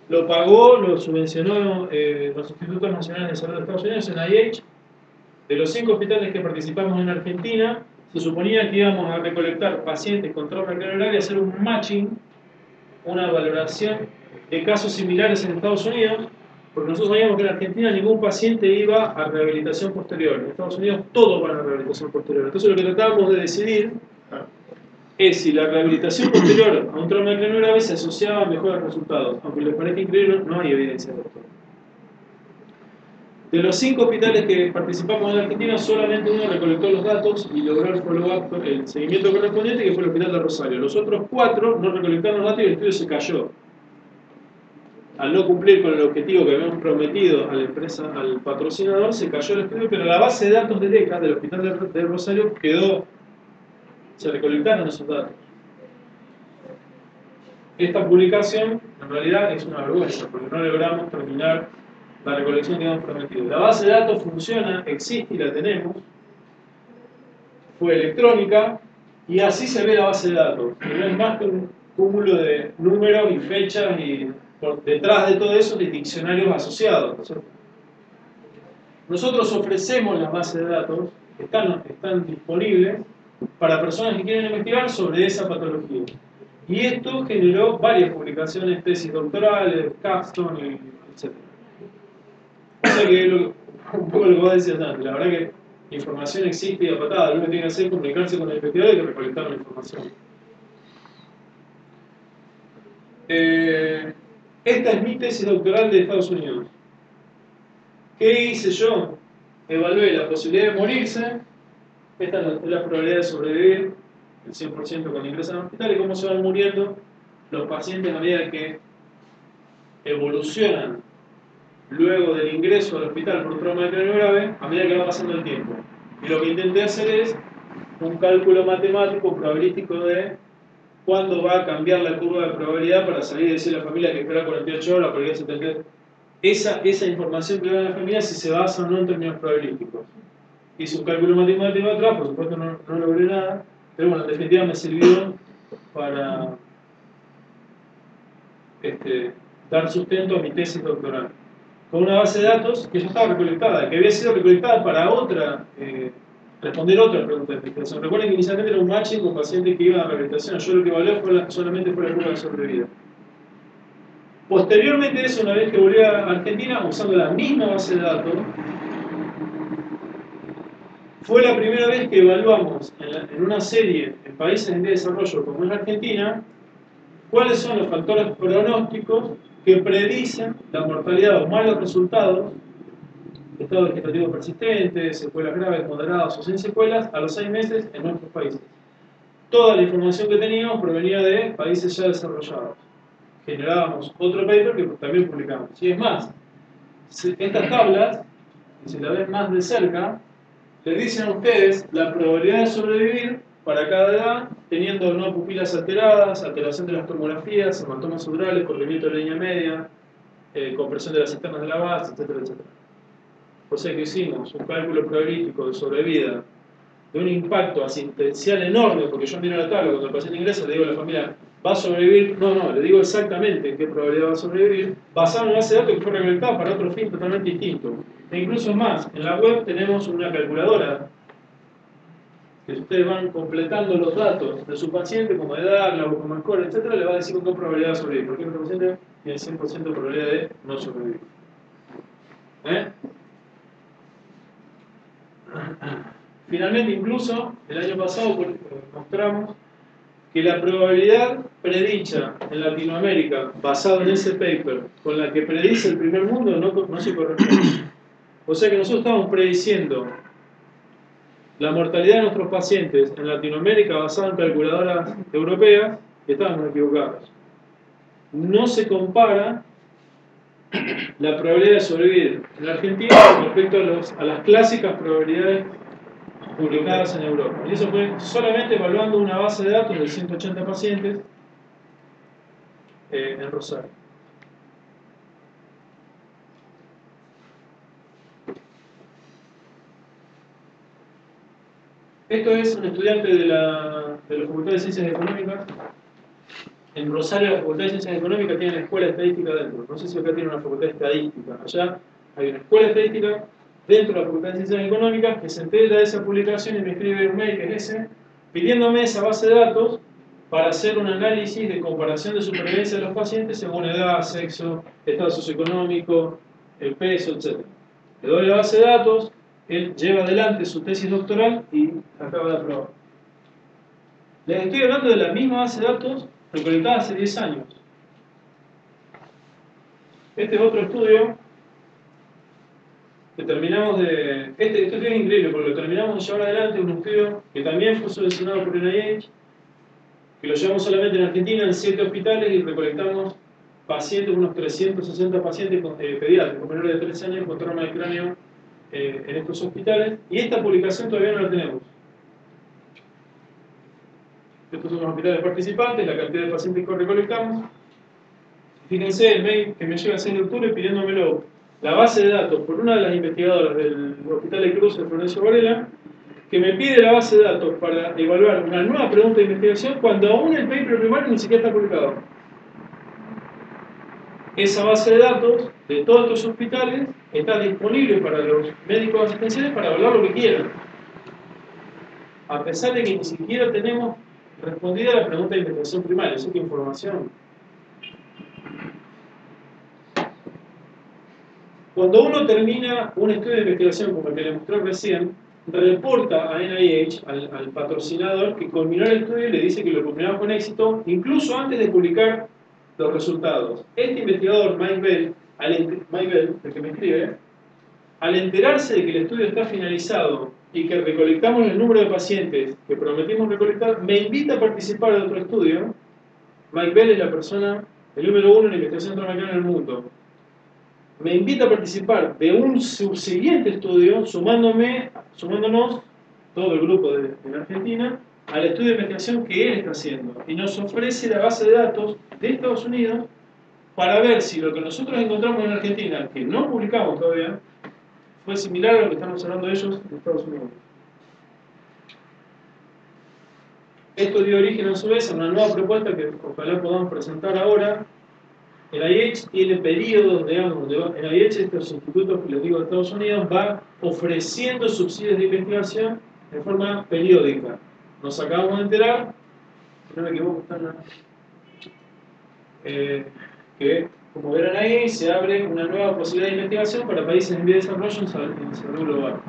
Lo pagó, lo subvencionó los Institutos Nacionales de Salud de Estados Unidos, NIH. De los 5 hospitales que participamos en Argentina, Se suponía que íbamos a recolectar pacientes con trauma craneograve y hacer un matching, una valoración de casos similares en Estados Unidos, porque nosotros sabíamos que en Argentina ningún paciente iba a rehabilitación posterior. En Estados Unidos todos van a rehabilitación posterior. Entonces lo que tratábamos de decidir es si la rehabilitación posterior a un trauma de cráneo grave se asociaba a mejores resultados. Aunque les parezca increíble, no hay evidencia de esto. De los 5 hospitales que participamos en Argentina, solamente uno recolectó los datos y logró el follow-up, el seguimiento correspondiente, que fue el Hospital de Rosario. Los otros 4 no recolectaron los datos y el estudio se cayó. Al no cumplir con el objetivo que habíamos prometido a la empresa, al patrocinador, se cayó el estudio, pero la base de datos del ECA, del Hospital de Rosario, quedó. Se recolectaron esos datos. Esta publicación, en realidad, es una vergüenza, porque no logramos terminar la recolección que habíamos prometido. La base de datos funciona, existe y la tenemos. Fue electrónica y así se ve la base de datos. No es más que un cúmulo de números y fechas y por detrás de todo eso de diccionarios asociados, ¿no es cierto? Nosotros ofrecemos las bases de datos, están disponibles para personas que quieren investigar sobre esa patología. Y esto generó varias publicaciones, tesis doctorales, capstone, etc. O sea que un poco lo que vos decías antes, la verdad que la información existe y a patada, lo que tiene que hacer es comunicarse con el investigador y recolectar la información. Esta es mi tesis doctoral de Estados Unidos. ¿Qué hice yo? Evalué la posibilidad de morirse, esta es la probabilidad de sobrevivir, el 100% cuando ingresan al hospital, y cómo se van muriendo los pacientes a medida que evolucionan luego del ingreso al hospital por trauma de cráneo grave, a medida que va pasando el tiempo. Y lo que intenté hacer es un cálculo matemático probabilístico de cuándo va a cambiar la curva de probabilidad para salir y decir a la familia que espera 48 horas, porque 70. Esa información que le da a la familia, si se basa o no en términos probabilísticos. Hice un cálculo matemático atrás, por supuesto no logré nada, pero bueno, en definitiva me sirvió para dar sustento a mi tesis doctoral. Con una base de datos que ya estaba recolectada, que había sido recolectada para responder otra pregunta de investigación. Recuerden que inicialmente era un matching con pacientes que iban a rehabilitación. Yo lo que evalué solamente fue la curva de sobrevida. Posteriormente a eso, una vez que volví a Argentina, usando la misma base de datos, fue la primera vez que evaluamos en una serie en países en desarrollo como es Argentina, cuáles son los factores pronósticos que predicen la mortalidad o malos resultados, estado vegetativo persistente, secuelas graves, moderadas o sin secuelas, a los 6 meses en nuestros países. Toda la información que teníamos provenía de países ya desarrollados. Generábamos otro paper que también publicamos. Y es más, estas tablas, si la ven más de cerca, les dicen a ustedes la probabilidad de sobrevivir para cada edad, teniendo no pupilas alteradas, alteración de las tomografías, hematomas surales, corrimiento de la línea media, compresión de las cisternas de la base, etcétera, etcétera. O sea que hicimos un cálculo probabilístico de sobrevida de un impacto asistencial enorme, porque yo miro la tabla, cuando el paciente ingresa le digo a la familia, ¿va a sobrevivir? No, le digo exactamente en qué probabilidad va a sobrevivir, basado en una base de datos que fue recolectada para otro fin totalmente distinto. E incluso más, en la web tenemos una calculadora que si ustedes van completando los datos de su paciente, como edad, glaucoma score, etc., le va a decir con qué probabilidad va a sobrevivir. Porque nuestro paciente tiene 100% de probabilidad de no sobrevivir. Finalmente, incluso, el año pasado mostramos que la probabilidad predicha en Latinoamérica, basado en ese paper, con la que predice el primer mundo, no se corresponde. O sea que nosotros estamos prediciendo la mortalidad de nuestros pacientes en Latinoamérica basada en calculadoras europeas y estábamos equivocados. No se compara la probabilidad de sobrevivir en la Argentina respecto a las clásicas probabilidades publicadas en Europa. Y eso fue solamente evaluando una base de datos de 180 pacientes en Rosario. Esto es un estudiante de la Facultad de Ciencias Económicas. En Rosario la Facultad de Ciencias Económicas tiene la escuela estadística dentro. No sé si acá tiene una facultad de estadística. Allá hay una escuela estadística dentro de la Facultad de Ciencias Económicas que se entera de esa publicación y me escribe un mail, que es ese, pidiéndome esa base de datos para hacer un análisis de comparación de supervivencia de los pacientes según edad, sexo, estado socioeconómico, el peso, etc. Le doy la base de datos, él lleva adelante su tesis doctoral y acaba de aprobar. Les estoy hablando de la misma base de datos recolectada hace 10 años. Este es otro estudio que terminamos de... Este estudio es increíble porque lo terminamos de llevar adelante, un estudio que también fue seleccionado por NIH, que lo llevamos solamente en Argentina, en 7 hospitales, y recolectamos pacientes, unos 360 pacientes pediátricos menores de 13 años con trauma de cráneo en estos hospitales, y esta publicación todavía no la tenemos. Estos son los hospitales participantes, la cantidad de pacientes que recolectamos. Fíjense el mail que me llega el 6 de octubre pidiéndomelo. La base de datos por una de las investigadoras del Hospital de Cruz, de Florencio Varela, que me pide la base de datos para evaluar una nueva pregunta de investigación cuando aún el paper primario ni siquiera está publicado. Esa base de datos de todos estos hospitales está disponible para los médicos asistenciales para evaluar lo que quieran. A pesar de que ni siquiera tenemos respondida la pregunta de investigación primaria, así que información. Cuando uno termina un estudio de investigación como el que le mostré recién, reporta a NIH, al patrocinador, que culminó el estudio y le dice que lo culminaba con éxito, incluso antes de publicar los resultados. Este investigador, Mike Bell, el que me escribe, al enterarse de que el estudio está finalizado y que recolectamos el número de pacientes que prometimos recolectar, me invita a participar de otro estudio. Mike Bell es la persona, el número 1 en investigación intramaterial en el mundo. Me invita a participar de un subsiguiente estudio, sumándonos, todo el grupo de Argentina, al estudio de investigación que él está haciendo. Y nos ofrece la base de datos de Estados Unidos para ver si lo que nosotros encontramos en Argentina, que no publicamos todavía, fue similar a lo que están observando ellos en Estados Unidos. Esto dio origen a su vez a una nueva propuesta que ojalá podamos presentar ahora. El NIH tiene periodos, digamos, donde el NIH, estos institutos que les digo de Estados Unidos, va ofreciendo subsidios de investigación de forma periódica. Nos acabamos de enterar, si no me equivoco, que como verán ahí, se abre una nueva posibilidad de investigación para países en vía de desarrollo en salud global.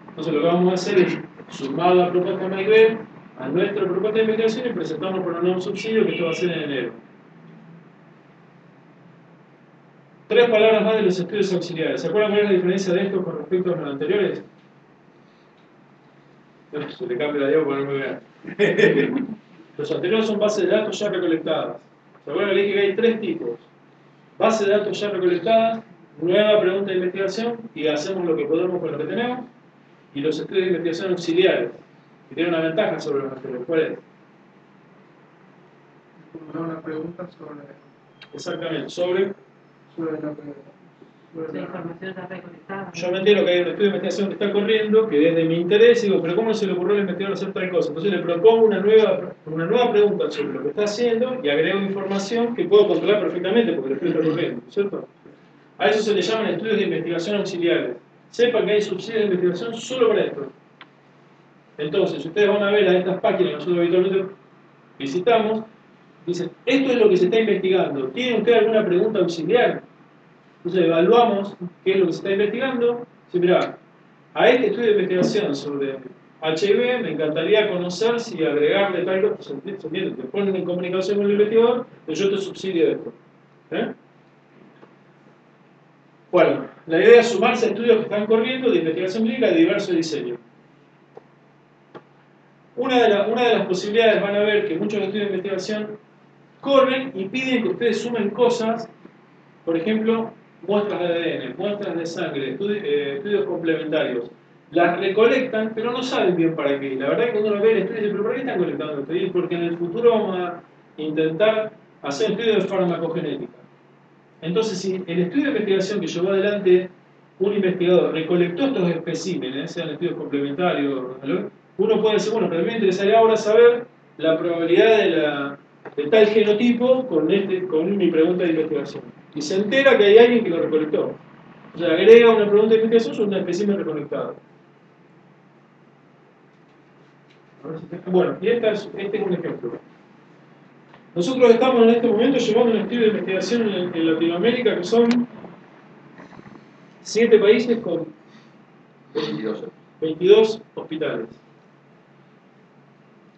Entonces lo que vamos a hacer es sumar la propuesta de Mike Bell a nuestra propuesta de investigación y presentarnos por un nuevo subsidio, que esto va a ser en enero. 3 palabras más de los estudios auxiliares. ¿Se acuerdan cuál es la diferencia de estos con respecto a los anteriores? Se le cambia la diapo para no me vean. Los anteriores son bases de datos ya recolectadas. ¿Se acuerdan que le dije que hay 3 tipos? Base de datos ya recolectadas, nueva pregunta de investigación y hacemos lo que podemos con lo que tenemos. Y los estudios de investigación auxiliares, que tienen una ventaja sobre los anteriores. ¿Cuál es? Una pregunta sobre... Exactamente, sobre La información está recolectada. yo me entero que hay un estudio de investigación que está corriendo, que desde mi interés digo, pero ¿cómo se le ocurrió al investigador hacer tal cosa? Entonces le propongo una nueva pregunta sobre lo que está haciendo y agrego información que puedo controlar perfectamente porque el estudio está corriendo, ¿cierto? A eso se le llaman estudios de investigación auxiliares. Sepan que hay subsidios de investigación solo para esto. Entonces, si ustedes van a ver a estas páginas que nosotros habitualmente visitamos, dicen, esto es lo que se está investigando. ¿Tiene usted alguna pregunta auxiliar? Entonces evaluamos qué es lo que se está investigando. Si mira, a este estudio de investigación sobre HIV me encantaría conocer si agregarle tal cosa. ¿Se entiende? Te ponen en comunicación con el investigador, pero yo te subsidio esto. Bueno, la idea es sumarse a estudios que están corriendo de investigación clínica de diverso diseño. Una de las posibilidades van a ver que muchos estudios de investigación corren y piden que ustedes sumen cosas, por ejemplo, muestras de ADN, muestras de sangre, estudios complementarios. Las recolectan, pero no saben bien para qué. La verdad es que cuando uno ve el estudio dice, ¿pero para qué están colectando esto? Porque en el futuro vamos a intentar hacer estudios de farmacogenética. Entonces, si el estudio de investigación que llevó adelante un investigador recolectó estos especímenes, sean estudios complementarios, uno puede decir, bueno, pero a mí me interesaría ahora saber la probabilidad de tal genotipo con mi pregunta de investigación. Y se entera que hay alguien que lo recolectó. O sea, agrega una pregunta de investigación sobre un espécimen reconectado. Bueno, y este es un ejemplo. Nosotros estamos en este momento llevando un estudio de investigación en Latinoamérica que son 7 países con 22 hospitales.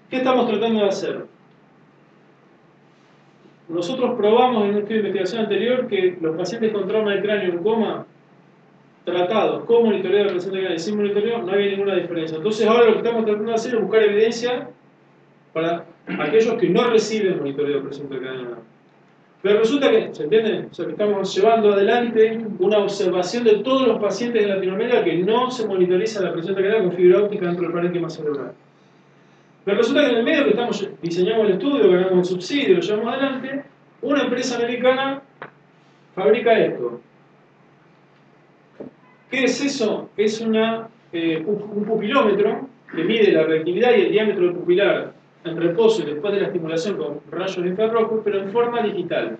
¿Qué estamos tratando de hacer? Nosotros probamos en un estudio de investigación anterior que los pacientes con trauma de cráneo en coma tratados con monitoreo de presión de cráneo y sin monitoreo no había ninguna diferencia. Entonces ahora lo que estamos tratando de hacer es buscar evidencia para aquellos que no reciben monitoreo de presión de cráneo. Pero resulta que, ¿se entiende? O sea, que estamos llevando adelante una observación de todos los pacientes de Latinoamérica que no se monitoriza la presión arterial con fibra óptica dentro del parénquima cerebral. Pero resulta que en el medio que diseñamos el estudio, ganamos el subsidio, lo llevamos adelante, una empresa americana fabrica esto. ¿Qué es eso? Es un pupilómetro que mide la reactividad y el diámetro del pupilar en reposo y después de la estimulación con rayos infrarrojos, pero en forma digital.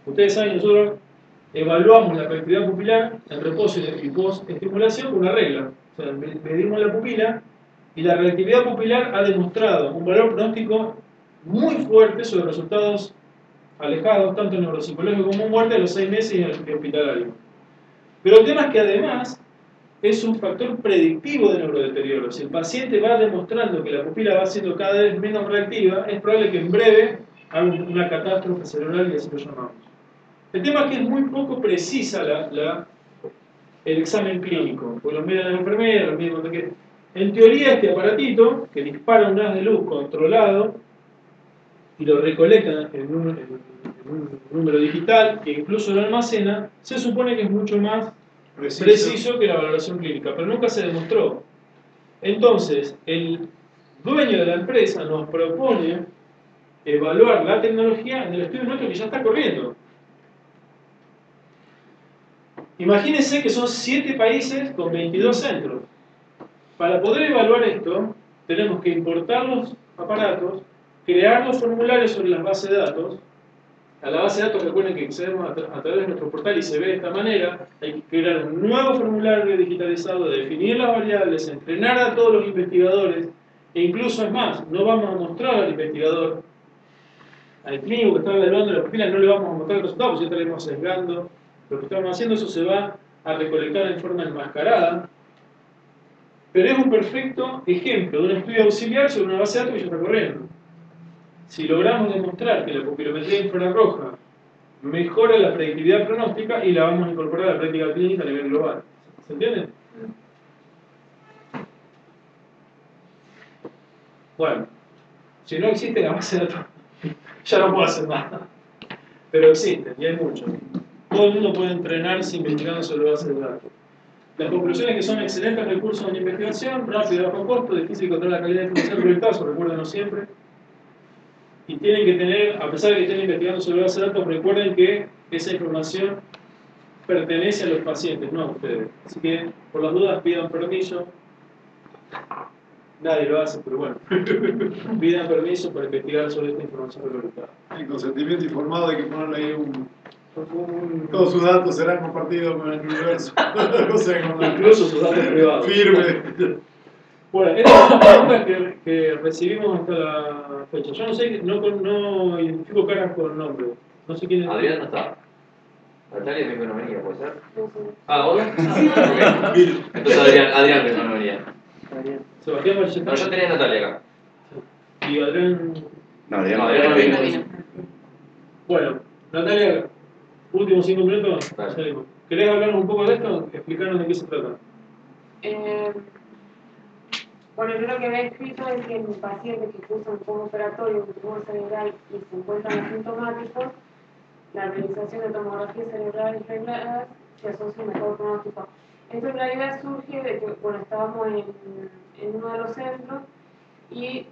Ustedes saben, nosotros evaluamos la reactividad pupilar en reposo y post-estimulación con una regla. O sea, medimos la pupila y la reactividad pupilar ha demostrado un valor pronóstico muy fuerte sobre resultados alejados, tanto neuropsicológicos como muerte, a los 6 meses y en el hospitalario. Pero el tema es que además es un factor predictivo de neurodeterioro. Si el paciente va demostrando que la pupila va siendo cada vez menos reactiva, es probable que en breve haga una catástrofe cerebral y así lo llamamos. El tema es que es muy poco precisa el examen clínico, porque lo miran las enfermeras, lo miden cuando quieren. En teoría este aparatito, que dispara un haz de luz controlado y lo recolecta en un número digital, que incluso lo almacena, se supone que es mucho más preciso que la valoración clínica, pero nunca se demostró. Entonces, el dueño de la empresa nos propone evaluar la tecnología en el estudio nuestro que ya está corriendo. Imagínense que son 7 países con 22 centros. Para poder evaluar esto, tenemos que importar los aparatos, crear los formularios sobre las bases de datos. A la base de datos, recuerden que accedemos a través de nuestro portal y se ve de esta manera. Hay que crear un nuevo formulario digitalizado, definir las variables, entrenar a todos los investigadores, e incluso es más, no vamos a mostrar al investigador, al clínico que está evaluando la pupila, no le vamos a mostrar el resultado, porque ya estaremos sesgando lo que estamos haciendo. Eso se va a recolectar en forma enmascarada, pero es un perfecto ejemplo de un estudio auxiliar sobre una base de datos que ya está corriendo. Si logramos demostrar que la pupilometría infrarroja mejora la predictividad pronóstica y la vamos a incorporar a la práctica clínica a nivel global. ¿Se entiende? Bueno, si no existe la base de datos, ya no puedo hacer nada. Pero existen, y hay muchos. Todo el mundo puede entrenarse investigando sobre bases de datos. Las conclusiones que son excelentes recursos de investigación, rápido, bajo costo, difícil controlar la calidad de información recolectada, eso recuérdenlo siempre. Y tienen que tener, a pesar de que estén investigando sobre base de datos, recuerden que esa información pertenece a los pacientes, no a ustedes. Así que, por las dudas, pidan permiso. Nadie lo hace, pero bueno. Pidan permiso para investigar sobre esta información recolectada. El consentimiento informado hay que ponerle ahí todos sus datos serán compartidos con el universo. No sé, incluso sus datos privados. Firme. Bueno, esta es una pregunta que recibimos hasta la fecha. Yo no sé, no identifico caras con nombre. No sé quién es. Adrián no está. Natalia me dijo que no venía, ¿puede ser? Ah, ¿vos? Okay. Entonces Adrián me dijo que no venía. Sebastián Marchesán. No, yo tenía a Natalia acá. Y Adrián. No, Adrián No vino. Bueno, Natalia, últimos 5 minutos. Vale. Salimos. ¿Querés hablarnos un poco de esto? Explicarnos de qué se trata. Bueno, yo lo que había escrito es que en pacientes que cursan como operatorio un tumor cerebral y se encuentran asintomáticos, la realización de tomografía cerebral reglada se asocia un mejor pronóstico. Esto en realidad surge de que, bueno, estábamos en uno de los centros y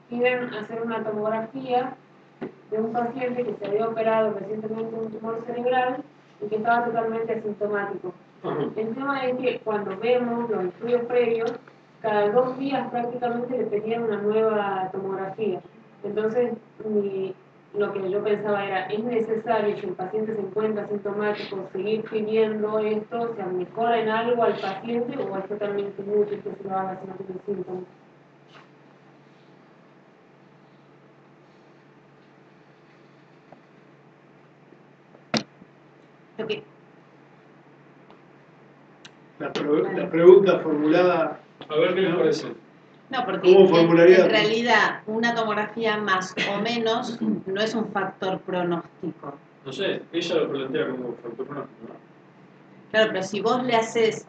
piden hacer una tomografía de un paciente que se había operado recientemente un tumor cerebral y que estaba totalmente asintomático. El tema es que cuando vemos los estudios previos, cada 2 días prácticamente le pedían una nueva tomografía. Entonces, lo que yo pensaba era, ¿es necesario si el paciente se encuentra asintomático seguir pidiendo esto? O sea, ¿mejora en algo al paciente o es totalmente inútil que se lo haga si no tiene síntomas? Ok. La pregunta formulada, A ver qué les parece. No, porque ¿cómo formularía? en realidad una tomografía más o menos no es un factor pronóstico. No sé, ella lo plantea como factor pronóstico, ¿no? Claro, pero si vos le haces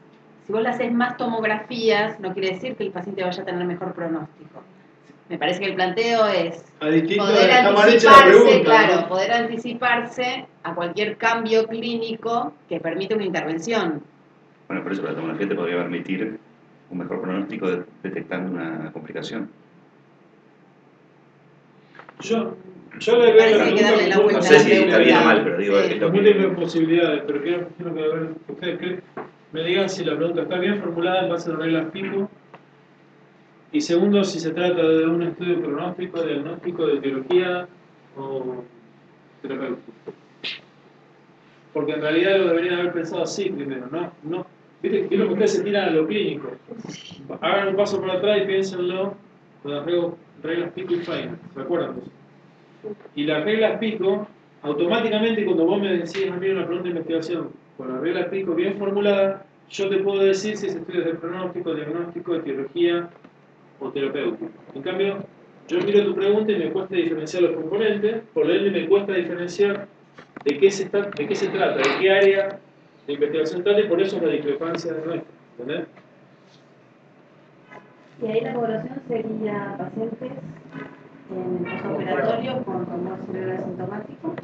más tomografías, no quiere decir que el paciente vaya a tener mejor pronóstico. Me parece que el planteo es A distinto, poder está mal hecha la anticiparse, pregunta, claro, ¿no? poder anticiparse a cualquier cambio clínico que permite una intervención. Bueno, por eso la tomografía te podría permitir un mejor pronóstico detectando una complicación. Yo le veo Parece la que hay que darle la pregunta. vuelta No a sé la si está bien o pregunta. mal, pero digo, Sí. es lo Múltiples que... posibilidades, pero quiero que ver, ustedes me digan si la pregunta está bien formulada en base a las reglas Pico. Y segundo, si se trata de un estudio pronóstico, diagnóstico, de etiología o terapéutico. Porque en realidad lo deberían haber pensado así primero, no. Viste que ustedes se tiran a lo clínico. Hagan un paso para atrás y piénsenlo con las reglas Pico y Feynman. ¿Se acuerdan de eso? Y las reglas Pico, automáticamente cuando vos me decís a mí una pregunta de investigación con las reglas Pico bien formuladas, yo te puedo decir si ese estudio es de pronóstico, diagnóstico, etiología o terapéutico. En cambio, yo miro tu pregunta y me cuesta diferenciar los componentes, por ende me cuesta diferenciar de qué se trata, de qué área de investigación trata, y por eso es la discrepancia de nuestra, ¿entendés? Y ahí la evaluación sería pacientes en el postoperatorio con tumor cerebral asintomático.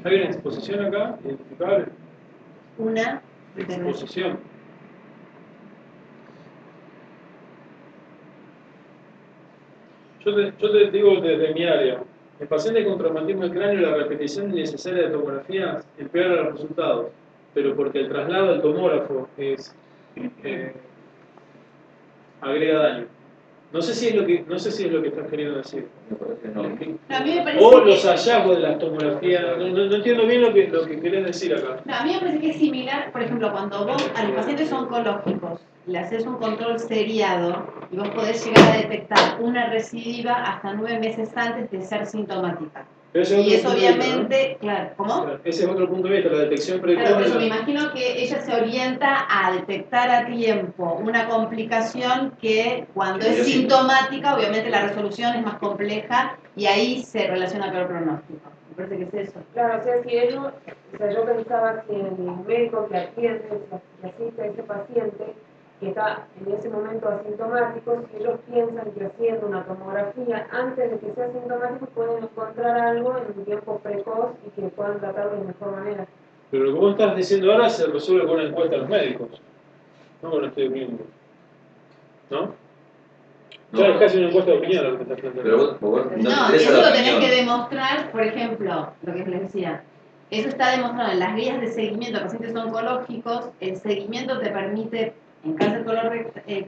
Hay una exposición acá, identificable. Una Exposición. Yo te digo desde mi área. En pacientes con traumatismo del cráneo, la repetición innecesaria de tomografías empeora los resultados, pero porque el traslado al tomógrafo agrega daño. No sé si es lo que estás queriendo decir. A mí me parece O los que, hallazgos de las tomografías. No entiendo bien lo que querés decir acá. no, a mí me parece que es similar, por ejemplo, cuando vos a los pacientes oncológicos le haces un control seriado y vos podés llegar a detectar una recidiva hasta 9 meses antes de ser sintomática. Pero ese es Y otro eso punto de vista, obviamente, ¿no? claro, ¿cómo? Ese es otro punto de vista, la detección precoz. Claro, por eso me imagino que ella se orienta a detectar a tiempo una complicación que cuando es sintomática, obviamente la resolución es más compleja y ahí se relaciona con el pronóstico. Me parece que es eso. Claro, o sea, si ellos, o sea, yo pensaba que el médico que atiende, que asiste a ese paciente, que está en ese momento asintomático, si ellos piensan que haciendo una tomografía antes de que sea asintomático pueden encontrar algo en un tiempo precoz y que puedan tratarlo de mejor manera. Pero lo que vos estás diciendo ahora se resuelve con una encuesta a los médicos, no con un estudio clínico. ¿No? Ya es casi una encuesta de opinión lo que te estás planteando. Pero vos no te No, interesa eso la lo tenés opinión. que demostrar, por ejemplo, lo que les decía. Eso está demostrado en las guías de seguimiento a pacientes oncológicos. El seguimiento te permite, en cáncer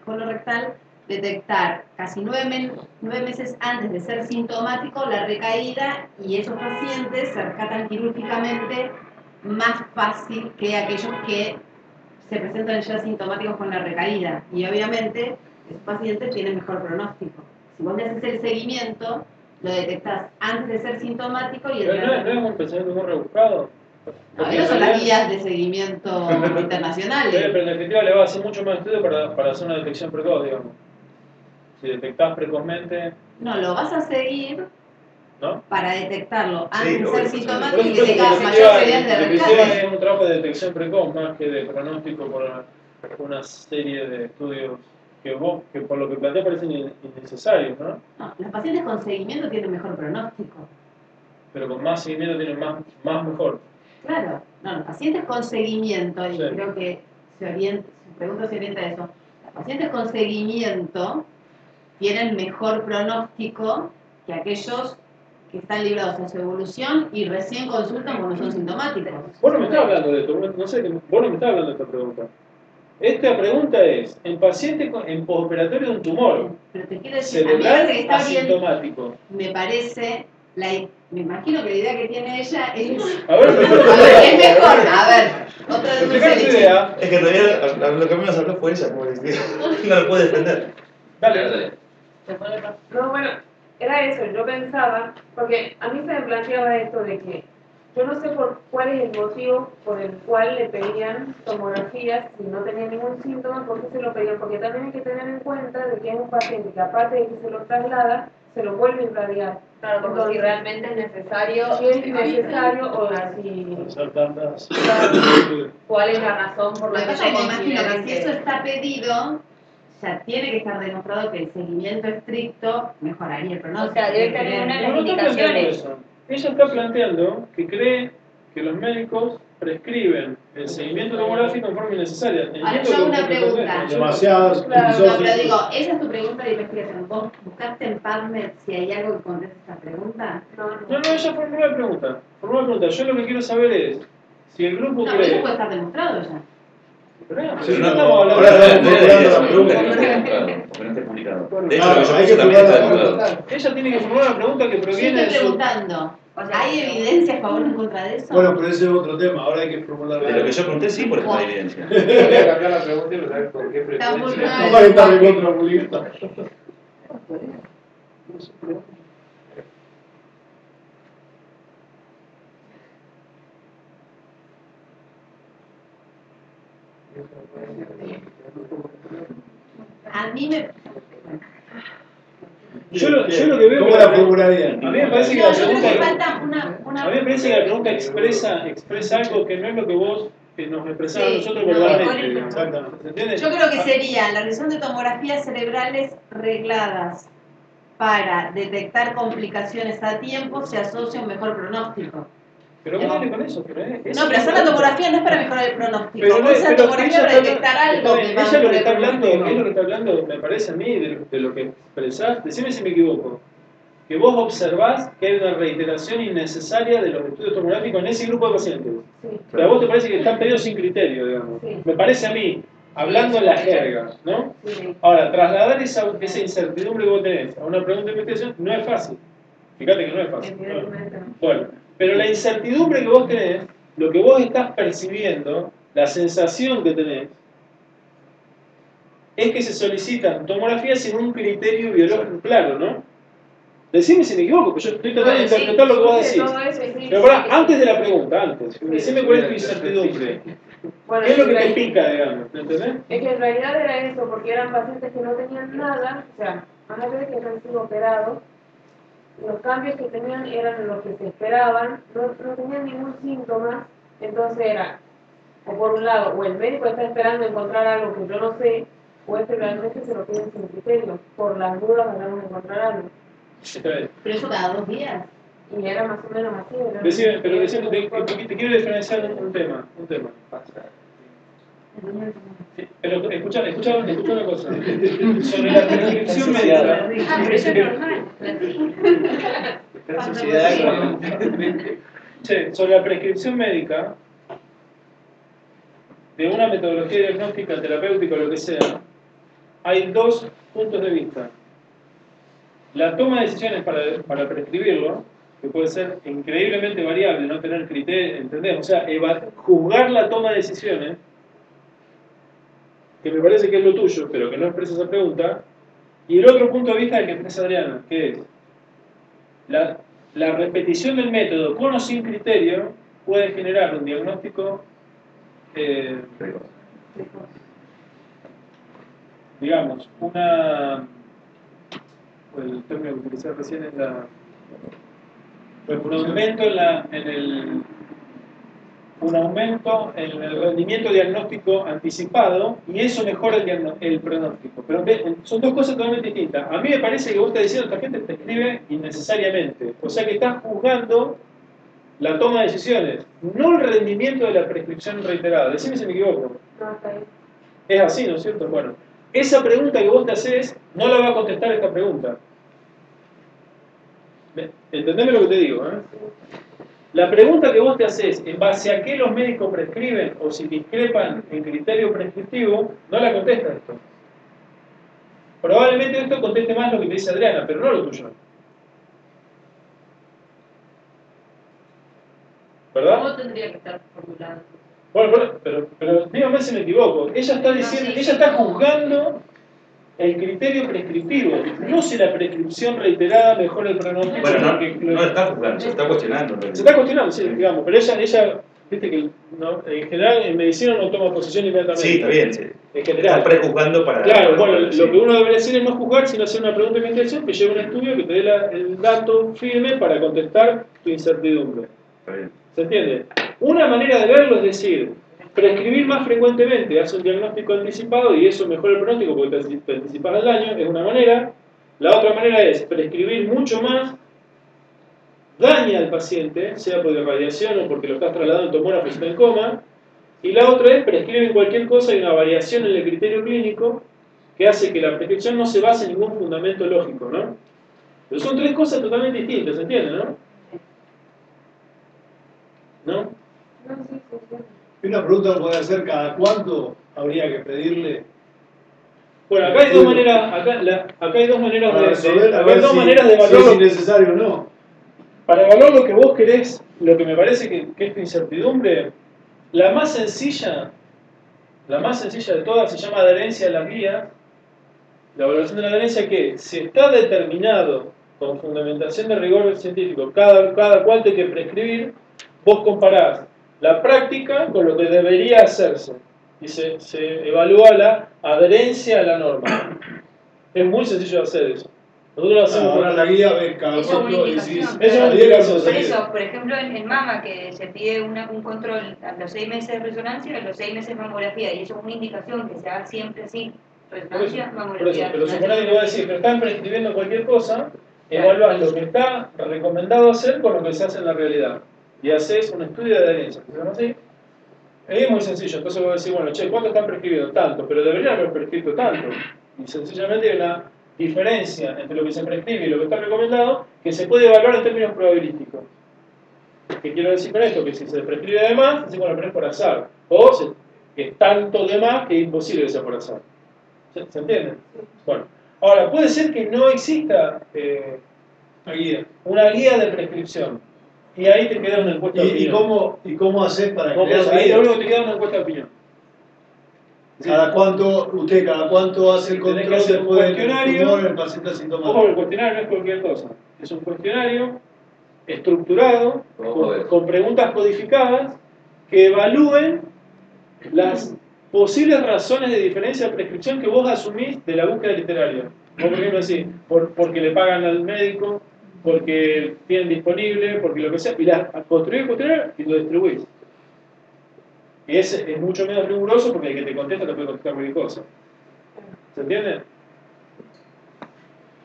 colorectal, detectar casi 9 meses antes de ser sintomático la recaída, y esos pacientes se rescatan quirúrgicamente más fácil que aquellos que se presentan ya sintomáticos con la recaída. Y obviamente, esos pacientes tienen mejor pronóstico. Si vos le haces el seguimiento, lo detectás antes de ser sintomático y el Pero no es un pensamiento muy rebuscado. No, esas son las guías de seguimiento internacionales. Pero en definitiva le va a hacer mucho más estudio para hacer una detección precoz, digamos. Si detectás precozmente, No, lo vas a seguir ¿no? para detectarlo antes Sí, de obvio, ser por sintomático y que Por eso, tenga en mayor probabilidad de definitiva rescate. es un trabajo de detección precoz más que de pronóstico por una serie de estudios que por lo que plantea parecen innecesarios, ¿no? No, los pacientes con seguimiento tienen mejor pronóstico. Pero con más seguimiento tienen más mejor. Claro, no, los pacientes con seguimiento, y Sí. creo que su pregunta se orienta a eso. Los pacientes con seguimiento tienen mejor pronóstico que aquellos que están librados en su evolución y recién consultan cuando son sintomáticos. Vos no me estás hablando de esto, no sé, vos no me estás hablando de esta pregunta. Esta pregunta es, en paciente en postoperatorio de un tumor Pero te quiero decir, a mí me cerebral parece que está bien, asintomático. me parece, me imagino que la idea que tiene ella es... A ver, A ver, es mejor, a ver, otra vez explicar tu dulce leche. idea. Es que en realidad lo que a mí nos habló fue ella, como que no lo puede defender. Dale. No, bueno, era eso, yo pensaba, porque a mí se me planteaba esto de que yo no sé por cuál es el motivo por el cual le pedían tomografías si no tenía ningún síntoma, por qué se lo pedían, porque también hay que tener en cuenta de que es un paciente que aparte de que se lo traslada, se lo vuelve a irradiar. Claro, como Entonces, si realmente es necesario. si es necesario o si... Hacer tantas. ¿Cuál es la razón por Lo la que que pasa es que yo me imagino considero que si eso está pedido, ya tiene que estar demostrado que el seguimiento estricto mejoraría el pronóstico. O sea, debe tener una de No, las no está planteando indicaciones. eso. Ella está planteando que cree que los médicos prescriben el seguimiento tomográfico en forma innecesaria. Ahora, yo hago una pregunta. Demasiadas. No, pero digo, esa es tu pregunta de investigación. ¿Vos buscaste en PubMed si hay algo que conteste esta pregunta? No, ella formuló la pregunta. Formuló la pregunta. Yo lo que quiero saber es si el grupo No, pero eso cree... puede estar demostrado ya. Esperá, Sí, no no, estamos hablando ahora de... estamos formulando la pregunta que no esté demostrado, o que no esté publicado. De hecho, lo que yo hay puse que también está formular la demostrado. pregunta. Ella tiene que formular una pregunta que Yo proviene estoy de su... preguntando, ¿hay evidencia a favor o en contra de eso? Bueno, pero ese es otro tema. Ahora hay que formular De lo que yo pregunté, sí, por esta evidencia. Voy a cambiar la pregunta y no sabes por qué Está muy frecuencia. mal. Capaz que está recontra obligado. A mí me... Yo lo que veo... ¿Cómo la formularían? A mí me parece que No, la yo creo que pregunta... falta una... A mí me parece que la pregunta expresa algo que no es lo que vos nos expresabas Sí, nosotros no, verbalmente. mejor Exactamente. ¿Se entiende? Yo creo que sería la realización de tomografías cerebrales regladas para detectar complicaciones a tiempo se asocia a un mejor pronóstico. Pero vos dale con eso, pero es... No, pero hacer la tomografía no es para mejorar el pronóstico. Pero, Vos hacer la pero tomografía ella para está- detectar algo está bien, que va a ella lo que mejorar está el hablando, pronóstico. es lo que está hablando, me parece a mí, de lo que expresás, decime si me equivoco, que vos observás que hay una reiteración innecesaria de los estudios tomográficos en ese grupo de pacientes. Sí. O sea, a vos te parece que están pedidos sin criterio, digamos. Sí. Me parece a mí, hablando en la jerga, ¿no? Sí. Ahora, trasladar esa incertidumbre que vos tenés a una pregunta de investigación no es fácil. Fíjate que no es fácil. ¿no? Evidentemente no. Bueno, pero la incertidumbre que vos tenés, lo que vos estás percibiendo, la sensación que tenés, es que se solicitan tomografías sin un criterio biológico claro, ¿no? Decime si me equivoco, porque yo estoy tratando de interpretar lo que vos decís. Todo eso, sí, Pero sí, pará, sí. antes de la pregunta, antes, decime cuál es tu incertidumbre. Bueno, ¿Qué es lo que en te realidad- pica, digamos? ¿Me entendés? Es que en realidad era eso, porque eran pacientes que no tenían nada, o sea, más allá de que habían sido operados, los cambios que tenían eran los que se esperaban, no tenían ningún síntoma, entonces era, o por un lado, o el médico está esperando encontrar algo que yo no sé, o es que realmente se lo piden sin criterio, por las dudas vamos a encontrar algo. Está bien. Pero eso cada 2 días. Y era más o menos así. era- Decime, pero decime, te quiero diferenciar un tema. Sí, pero escucha una cosa. Sobre la prescripción médica. Ah, pero eso es normal. Che, sobre la prescripción médica de una metodología diagnóstica, terapéutica o lo que sea, hay dos puntos de vista. La toma de decisiones para prescribirlo, que puede ser increíblemente variable, no tener criterio, ¿entendés? O sea, juzgar la toma de decisiones, que me parece que es lo tuyo, pero que no expresa esa pregunta, y el otro punto de vista del que expresa Adriana, que es la repetición del método con o sin criterio puede generar un diagnóstico digamos, el término que utilicé recién es un aumento en el rendimiento diagnóstico anticipado, y eso mejora el pronóstico. Pero son dos cosas totalmente distintas. A mí me parece que vos estás diciendo que esta gente prescribe innecesariamente. O sea que estás juzgando la toma de decisiones, no el rendimiento de la prescripción reiterada. Decime si me equivoco. No, está bien. Es así, ¿no es cierto? Bueno, esa pregunta que vos te haces no la va a contestar esta pregunta. ¿Entendeme lo que te digo? La pregunta que vos te haces, en base a qué los médicos prescriben o si discrepan en criterio prescriptivo, no la contesta esto. Probablemente esto conteste más lo que te dice Adriana, pero no lo tuyo. ¿Verdad? ¿Cómo tendría que estar formulado? Bueno, pero dígame si me equivoco. Ella está diciendo, ella está juzgando el criterio prescriptivo. No si la prescripción reiterada mejora el pronóstico. Bueno, no está juzgando, se está cuestionando. Se está cuestionando, sí, digamos, pero ella viste que no, en general en medicina no toma posición inmediatamente. Sí, está bien, sí. En general. Está prejuzgando para... Claro, bueno, sí. lo que uno debería hacer es no juzgar, sino hacer una pregunta de investigación que lleve un estudio que te dé el dato firme para contestar tu incertidumbre. Está bien. ¿Se entiende? Una manera de verlo es decir, prescribir más frecuentemente, hace un diagnóstico anticipado y eso mejora el pronóstico porque te anticipas al daño, es una manera. La otra manera es prescribir mucho más, daña al paciente, sea por irradiación o porque lo estás trasladando en tomógrafo y está en coma. Y la otra es prescribir cualquier cosa y una variación en el criterio clínico que hace que la prescripción no se base en ningún fundamento lógico, ¿no? Pero son tres cosas totalmente distintas, ¿se entiende, no? ¿No? No, sí, sí, sí. Y una pregunta puede ser, ¿cada cuánto habría que pedirle? Bueno, acá hay dos maneras, acá hay dos maneras Para de resolver, a acá hay ver dos si- maneras de si evaluar es lo- innecesario o no. para evaluar lo que vos querés, lo que me parece que es tu incertidumbre, la más sencilla de todas se llama adherencia a las guías. La evaluación de la adherencia que si está determinado con fundamentación de rigor científico cada cuánto hay que prescribir, vos comparás la práctica con lo que debería hacerse y se evalúa la adherencia a la norma. Es muy sencillo de hacer eso. Nosotros lo hacemos Ahora la guía ve cada Eso es una cuánto indicación. decís. Eso es una adhiere o no indicación, Por adhiere. eso, por ejemplo, en mama, que se pide un control a los 6 meses de resonancia, a los 6 meses mamografía, y eso es una indicación que se haga siempre así, resonancia, Por eso, mamografía. pero resonancia, suponete que voy a decir, pero están prescribiendo cualquier cosa, evaluás lo que está recomendado hacer con lo que se hace en la realidad. Y haces un estudio de adherencia, ¿se llama así? Es muy sencillo, entonces voy a decir, bueno, che, ¿cuánto están prescribiendo? Tanto, pero deberían haber prescrito tanto. Y sencillamente hay una diferencia entre lo que se prescribe y lo que está recomendado que se puede evaluar en términos probabilísticos. ¿Qué quiero decir con esto? Que si se prescribe de más, decimos, bueno, pero es por azar. O que es tanto de más que es imposible que sea por azar. ¿Se entiende? Bueno, ahora, puede ser que no exista una guía de prescripción. Y ahí te queda una encuesta de ¿Y opinión. cómo hacer para ¿Cómo? crear la Ahí guía? lo único que te queda es una encuesta de opinión. Cada cuánto hace el Tenés que control hacer un después del cuestionario. tumor en el paciente Ojo, asintomático? el cuestionario no es cualquier cosa. Es un cuestionario estructurado, con preguntas codificadas, que evalúen las posibles razones de diferencia de prescripción que vos asumís de la búsqueda literaria. Vos, por ejemplo, decís, porque le pagan al médico, porque tienen disponible, porque lo que sea, y construís el cuestionario y lo distribuís. Y ese es mucho menos riguroso porque el que te contesta te puede contestar cualquier cosa. ¿Se entiende?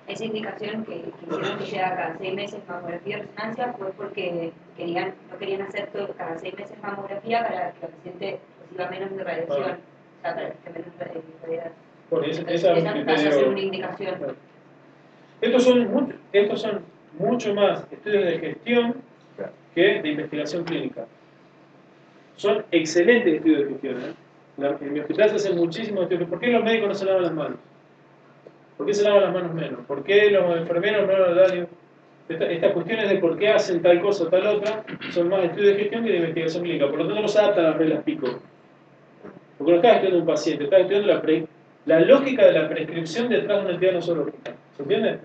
Esa indicación que hicieron que sea cada 6 meses mamografía y resonancia fue porque no querían hacer cada 6 meses mamografía para que el paciente reciba menos de radiación. O sea, para que esté menos radiación. Bueno, esa es Esa un pasa a criterio. ser una indicación. Estos son mucho más estudios de gestión que de investigación clínica. Son excelentes estudios de gestión. En mi hospital se hacen muchísimos estudios. ¿Por qué los médicos no se lavan las manos? ¿Por qué se lavan las manos menos? ¿Por qué los enfermeros no lo dan? Estas cuestiones de por qué hacen tal cosa o tal otra son más estudios de gestión que de investigación clínica. Por lo tanto, no se adaptan a las reglas pico. Porque no estás estudiando un paciente, estás estudiando la lógica de la prescripción detrás de una entidad nosológica. ¿Se entiende?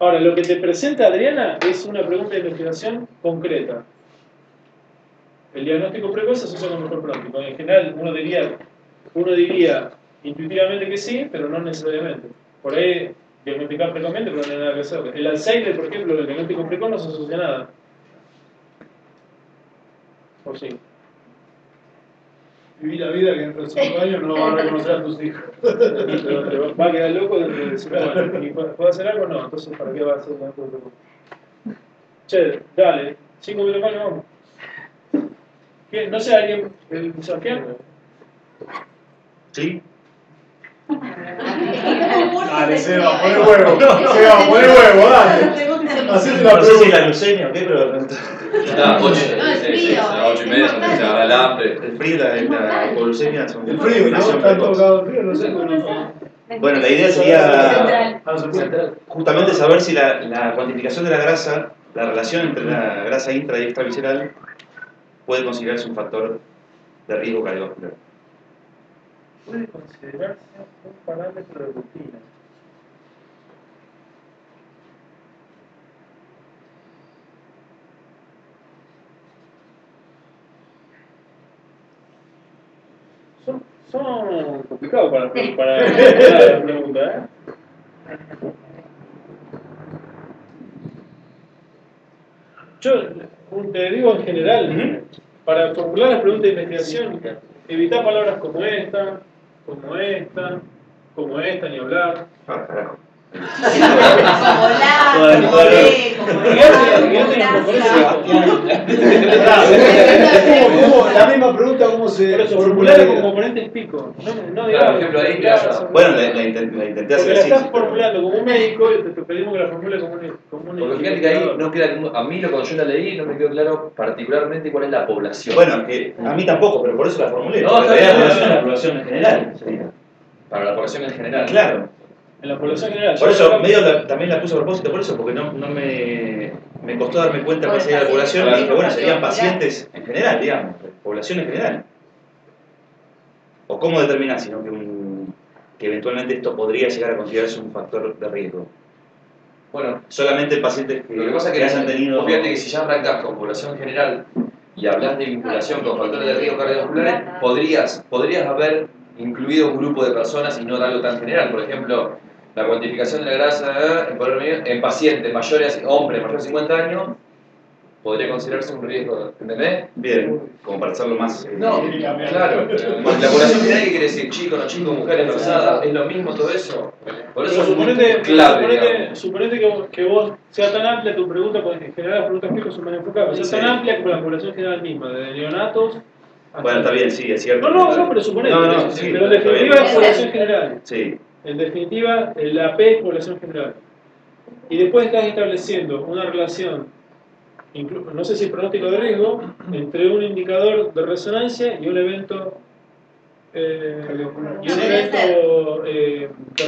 Ahora, lo que te presenta Adriana es una pregunta de investigación concreta. El diagnóstico precoz se asocia con mejor pronóstico. En general, uno diría intuitivamente que sí, pero no necesariamente. Por ahí, diagnosticar precozmente, pero no tiene nada que hacer. El Alzheimer, por ejemplo, el diagnóstico precoz no se asocia a nada. ¿O sí? Viví la vida que dentro de 5 años no vas a reconocer a tus hijos. Pero te va a quedar loco dentro de 5 años. ¿Y puede hacer algo? No. Entonces, ¿para qué va a hacer diagnóstico precoz? Che, dale. 5 minutos más, vamos. No sé, ¿alguien? ¿El Sebastián? ¿Sí? Por Dale, es Seba, frío, pon el huevo. Seba, pon el huevo, dale. Hacete la No sé si pregunta. la leucemia o qué, pero Está 8 No, es frío, a 8 y media, es mortal. se agarra el hambre. el frío y la hipoglucemia son El frío, ¿no? Está tocado el frío, no sé. Bueno, la idea sería Central. justamente saber si la cuantificación de la grasa, la relación entre la grasa intra y extravisceral, puede considerarse un factor de riesgo cardiovascular. Puede considerarse un parámetro de rutina. Son complicados para la pregunta, ¿eh? Yo te digo en general, para formular las preguntas de investigación, evita palabras como esta, ni hablar. Ah, carajo. La misma pregunta, ¿cómo se Por eso, formula? formularla con componentes pico. No Claro, digamos. por ejemplo, ahí que haya. Bueno, la intenté hacer Porque la así. estás formulando como un médico y te pedimos que la formule como un Porque fíjate que ahí no queda, a mí cuando yo la leí no me quedó claro particularmente cuál es la población. Bueno, que a mí tampoco, pero por eso la formulé. No, porque está la bien, relación a la población en general. sería. Para la población en general. Claro. En la población general. Por eso, también la puse a propósito, por eso, porque no me costó darme cuenta cuál sería la población. Y dije, bueno, serían pacientes en general, digamos, población en general. ¿O cómo determinar, sino que eventualmente esto podría llegar a considerarse un factor de riesgo? Bueno, Solamente pacientes lo que pasa es que hayan tenido... fíjate que si ya arrancas con población general y hablas de vinculación con factores de riesgo cardiovasculares, podrías haber incluido un grupo de personas y no algo tan general. Por ejemplo, la cuantificación de la grasa en pacientes mayores, hombres mayores de 50 años, podría considerarse un riesgo, ¿entendés? Bien, como para hacerlo más... No, claro. Porque la población general, ¿qué quiere decir? Chicos, no chicos, mujeres embarazadas, ¿es lo mismo todo eso? Por eso es clave, suponete que vos sea tan amplia tu pregunta, porque en general las preguntas fijas son más enfocadas, sea tan amplia como la población general misma, desde neonatos hasta... Bueno, está bien, sí, es cierto. No, pero suponete. No, sí, pero en definitiva bien. es población general. Sí. En definitiva, la P es población general. Y después estás estableciendo una relación, no sé si pronóstico de riesgo, entre un indicador de resonancia y un evento de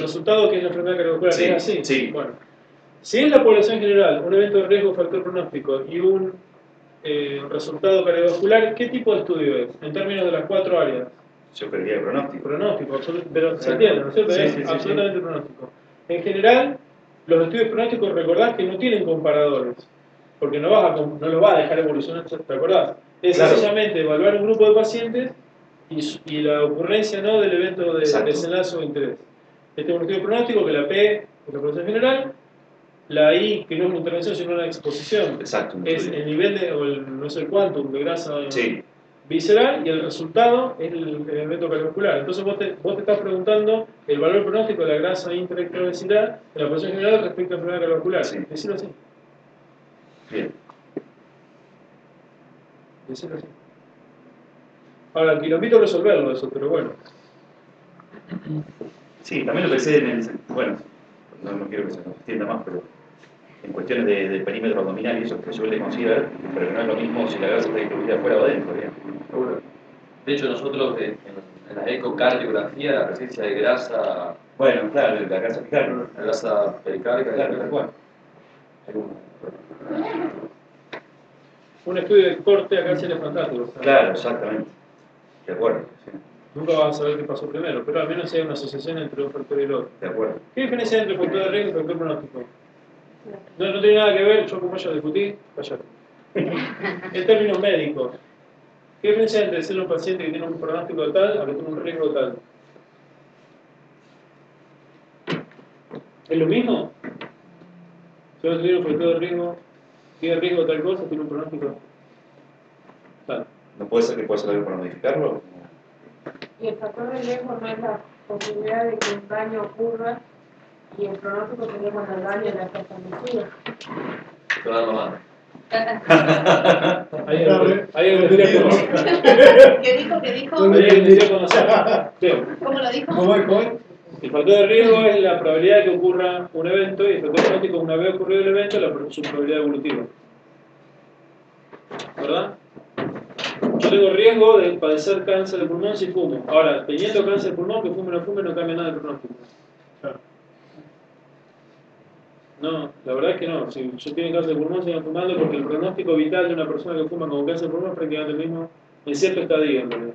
resultado que es la enfermedad cardiovascular. Sí, ¿Es así? sí. Bueno, si es la población general, un evento de riesgo, factor pronóstico y un resultado cardiovascular, ¿qué tipo de estudio es? En términos de las 4 áreas. Yo perdía el pronóstico. Pronóstico, pero se entiende, ¿no es cierto? Sí, Es absolutamente pronóstico. En general, los estudios pronósticos, recordad que no tienen comparadores, porque no los vas a dejar evolucionar, ¿te acordás? Es sencillamente evaluar un grupo de pacientes y la ocurrencia no del evento de desenlace o interés. Este es un estudio pronóstico que la P es la población general, la I, que no es una intervención sino una exposición, es el nivel no es el quantum de grasa visceral, y el resultado es el evento cardiovascular. Entonces vos te estás preguntando el valor pronóstico de la grasa intraextravisceral de la población general respecto a la enfermedad cardiovascular. Sí. Decirlo así. Bien. Decirlo así. Ahora, te lo invito a resolverlo eso, pero bueno. Sí, también lo pensé en el... Bueno, no quiero que se nos extienda más, pero en cuestiones de perímetro abdominal y eso que se suele considerar, pero que no es lo mismo si la grasa está distribuida afuera o adentro, ¿bien? Seguro. De hecho, nosotros en la ecocardiografía, la presencia de grasa... Bueno, claro, la grasa pericardica. La grasa pericárdica, claro, tal cual. Un estudio de corte acá sería fantástico. ¿Sabes? Claro, exactamente. De acuerdo. Sí. Nunca vas a saber qué pasó primero, pero al menos hay una asociación entre un factor y el otro. De acuerdo. ¿Qué diferencia hay entre factor de riesgo y factor pronóstico? No tiene nada que ver, yo como ya discutí, vaya. En términos médicos, ¿qué diferencia hay entre ser un paciente que tiene un pronóstico tal a que tiene un riesgo tal? ¿Es lo mismo? Si yo tiene un factor de riesgo, tiene riesgo de tal cosa, tiene un pronóstico tal. ¿No puede ser que pueda ser algo para modificarlo? Y el factor de riesgo no es la posibilidad de que un daño ocurra, y el pronóstico sería cuando el daño ya está establecido. Toda la mamá. Hay algo que quería conocer. ¿Qué dijo? Hay algo que quería conocer. ¿Cómo lo dijo? ¿Cómo es? El factor de riesgo es la probabilidad de que ocurra un evento, y el factor pronóstico, una vez ocurrido el evento, su probabilidad evolutiva. ¿Verdad? Yo tengo riesgo de padecer cáncer de pulmón si fumo. Ahora, teniendo cáncer de pulmón, que fume o no fume, no cambia nada el pronóstico. No, la verdad es que no. Si yo tengo cáncer de pulmón, sigo fumando porque el pronóstico vital de una persona que fuma con cáncer de pulmón es prácticamente el mismo en cierto estadio. En realidad.